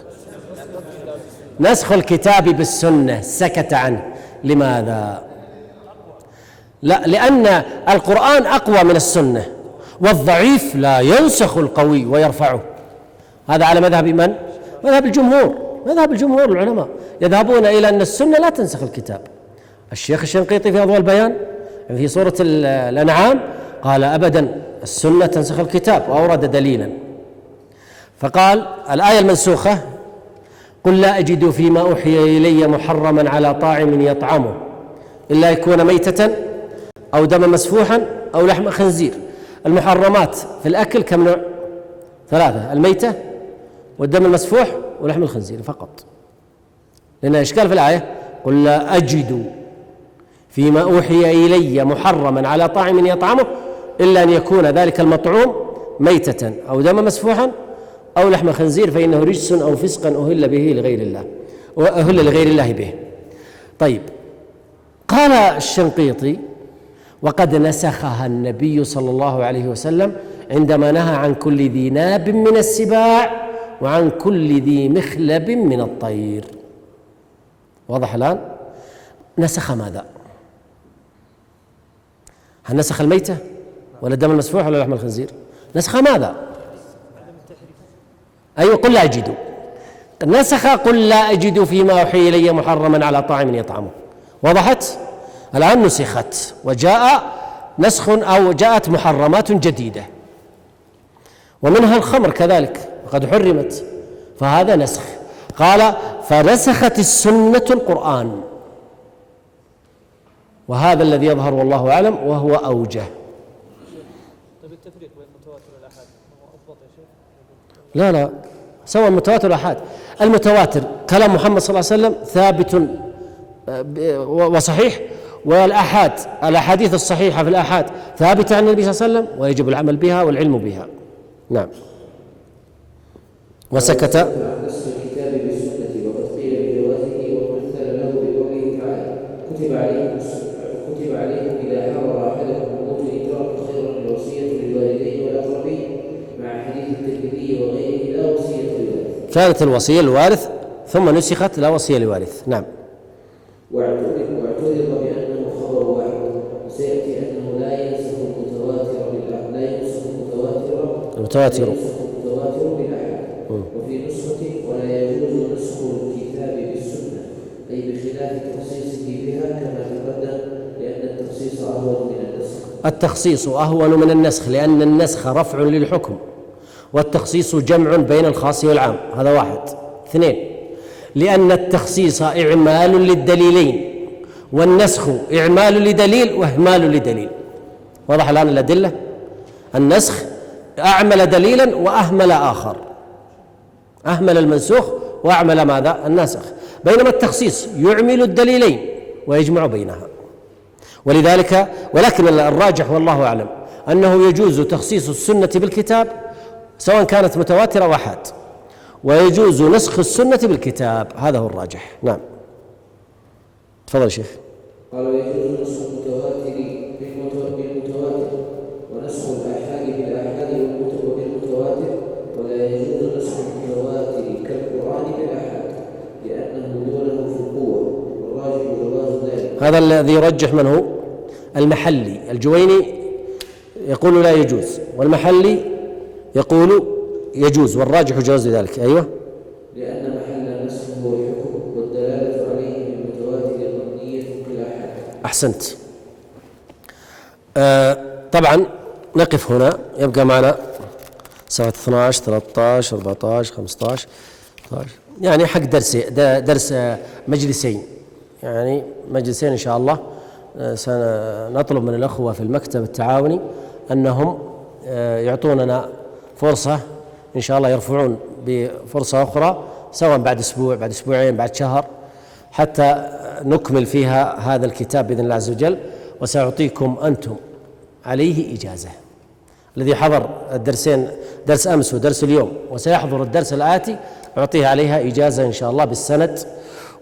نسخ الكتاب بالسنة سكت عنه، لماذا؟ لا، لأن القرآن أقوى من السنة، والضعيف لا ينسخ القوي ويرفعه. هذا على مذهب من؟ مذهب الجمهور. مذهب الجمهور العلماء يذهبون إلى أن السنة لا تنسخ الكتاب. الشيخ الشنقيطي في أضواء البيان في سورة الأنعام قال أبدا السنة تنسخ الكتاب، وأورد دليلا. فقال الآية المنسوخة قل لا أجد فيما أوحي إلي محرما على طاعم يطعمه إلا يكون ميتة أو دما مسفوحا أو لحم خنزير. المحرمات في الأكل كم نوع؟ 3، الميتة والدم المسفوح ولحم الخنزير فقط، لأن إشكال في الآية قل لا أجد فيما أوحي إلي محرما على طاعم يطعمه إلا أن يكون ذلك المطعوم ميتة أو دما مسفوحا أو لحم خنزير فإنه رجس أو فسقا أهل به لغير الله، وأهل لغير الله به. طيب، قال الشنقيطي وقد نسخها النبي صلى الله عليه وسلم عندما نهى عن كل ذي ناب من السباع وعن كل ذي مخلب من الطير. واضح الآن؟ نسخ ماذا؟ هل نسخ الميتة ولا الدم المسفوح ولا لحم الخنزير؟ نسخ ماذا؟ أيوة، قل لا أجد. نسخ قل لا أجد فيما أوحي إلي محرما على طاعم يطعمه. وضحت؟ الآن نسخت وجاء نسخ أو جاءت محرمات جديدة، ومنها الخمر كذلك وقد حرمت، فهذا نسخ. قال فنسخت السنة القرآن، وهذا الذي يظهر والله أعلم وهو أوجه. طيب التفريق بين المتواتر والآحاد هو أضبط يا شيخ؟ لا سواء متواتر والآحاد. المتواتر كلام محمد صلى الله عليه وسلم ثابت وصحيح، والآحاد الأحاديث الصحيحة في الآحاد ثابتة عن النبي صلى الله عليه وسلم ويجب العمل بها والعلم بها. نعم. وسكت نسخ الكتاب بالسنة وقد قيل بجوازه ومثل له بقوله تعالى كتب عليكم إذا حضر أحدكم الموت إن ترك خيرا الوصية للوالدين والأقربين مع حديث الترمذي وغيره لا وصية للوارث. كانت الوصية للوارث ثم نسخت لا وصية للوارث. نعم. واعترض بأنه خبر واحد، وسيأتي أنه لا ينسخ المتواتر المتواتر. المتواتر بالأحد. وفي نسخة ولا يجوز نسخ الكتاب بالسنة أي بخلاف تخصيصه بها كما تقدم لأن التخصيص أهون من النسخ. التخصيص أهون من النسخ لأن النسخ رفع للحكم والتخصيص جمع بين الخاص والعام. هذا واحد. اثنين، لأن التخصيص إعمال للدليلين والنسخ إعمال لدليل وإهمال لدليل. واضح الآن الأدلة؟ النسخ أعمل دليلا وأهمل آخر، أهمل المنسوخ وأعمل ماذا؟ الناسخ. بينما التخصيص يعمل الدليلين ويجمع بينها. ولذلك ولكن الراجح والله أعلم أنه يجوز تخصيص السنة بالكتاب سواء كانت متواترة أو أحاد، ويجوز نسخ السنة بالكتاب. هذا هو الراجح. نعم تفضل شيخ. قال ويجوز نسخ المتواتر بالمتواتر ونسخ الآحاد بالآحاد وبالمتواتر ولا يجوز نسخ المتواتر كالقرآن بالآحاد لأنه دونه في القوة والراجح جواز ذلك. هذا الذي يرجح من هو؟ المحلي. الجويني يقول لا يجوز والمحلي يقول يجوز والراجح جواز ذلك. أيوة، لأن محل النسخ هو الحكم والدلالة عليه بالمتواتر ظنية كالآحاد. أحسنت. طبعا نقف هنا، يبقى معنا ساعة 12 13 14 15 يعني حق درس مجلسين، يعني مجلسين إن شاء الله. سنطلب من الأخوة في المكتب التعاوني أنهم يعطوننا فرصة إن شاء الله، يرفعون بفرصة أخرى سواء بعد أسبوع بعد أسبوعين بعد شهر حتى نكمل فيها هذا الكتاب بإذن الله عز وجل. وسأعطيكم أنتم عليه إجازة. الذي حضر الدرسين، درس أمس ودرس اليوم، وسيحضر الدرس الآتي، أعطيه عليها إجازة إن شاء الله بالسند.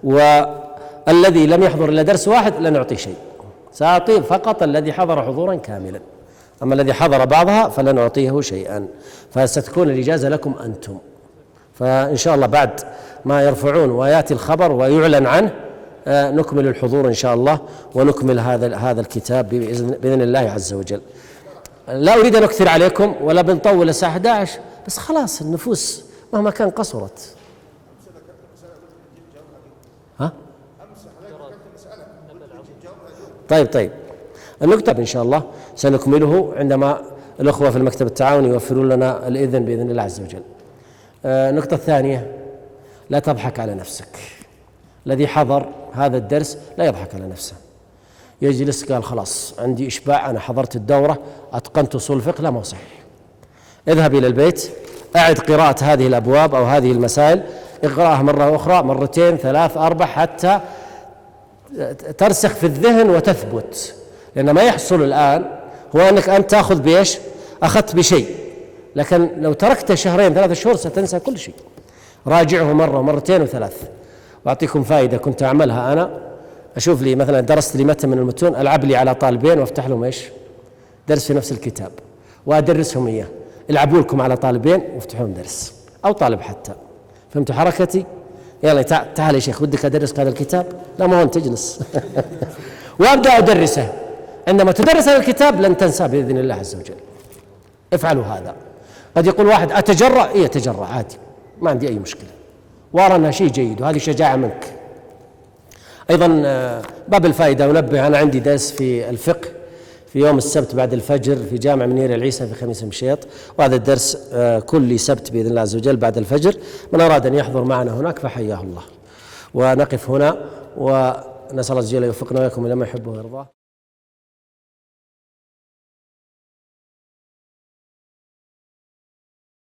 والذي لم يحضر إلا درس واحد لن أعطيه شيء، سأعطيه فقط الذي حضر حضورا كاملا، أما الذي حضر بعضها فلن أعطيه شيئا. فستكون الإجازة لكم أنتم. فإن شاء الله بعد ما يرفعون ويأتي الخبر ويعلن عنه نكمل الحضور إن شاء الله ونكمل هذا الكتاب بإذن الله عز وجل. لا أريد أن أكثر عليكم ولا بنطول الساعة 11، بس خلاص النفوس مهما كان قصرت. ها؟ طيب النكتة إن شاء الله سنكمله عندما الأخوة في المكتب التعاوني يوفرون لنا الإذن بإذن الله عز وجل. النقطة الثانية، لا تضحك على نفسك. الذي حضر هذا الدرس لا يضحك على نفسه، يجلس قال خلاص عندي إشباع، أنا حضرت الدورة أتقنت أصول الفقه. لا، ما هو صحيح. اذهب إلى البيت، أعد قراءة هذه الأبواب أو هذه المسائل، اقرأها مرة أخرى، مرتين، ثلاث، أربع، حتى ترسخ في الذهن وتثبت. لأن ما يحصل الآن هو أنك أنت تأخذ بإيش؟ أخذت بشيء، لكن لو تركت شهرين 3 شهور ستنسى كل شيء. راجعه مرة ومرتين وثلاث. وأعطيكم فائدة كنت أعملها أنا، أشوف لي مثلا درست لي متن من المتون، ألعب لي على طالبين وافتح لهم إيش؟ درس في نفس الكتاب وأدرسهم إياه. العبوا لكم على طالبين وافتحوا درس أو طالب حتى. فهمتوا حركتي؟ يلا تعال يا شيخ، ودك أدرس هذا الكتاب؟ لا، ما هو أنت تجلس. وأبدأ أدرسه. عندما تدرس هذا الكتاب لن تنسى بإذن الله عز وجل. افعلوا هذا. قد يقول واحد أتجرأ؟ إيه أتجرأ عادي، ما عندي أي مشكلة، وأرى أنها شيء جيد وهذه شجاعة منك. أيضا باب الفائدة أنبه، أنا عندي درس في الفقه في يوم السبت بعد الفجر في جامع منير العيسى في خميس مشيط، وهذا الدرس كل سبت بإذن الله عز وجل بعد الفجر. من أراد أن يحضر معنا هناك فحياه الله. ونقف هنا ونسأل الله عز وجل يوفقنا وإياكم إلى ما يحبه ويرضاه.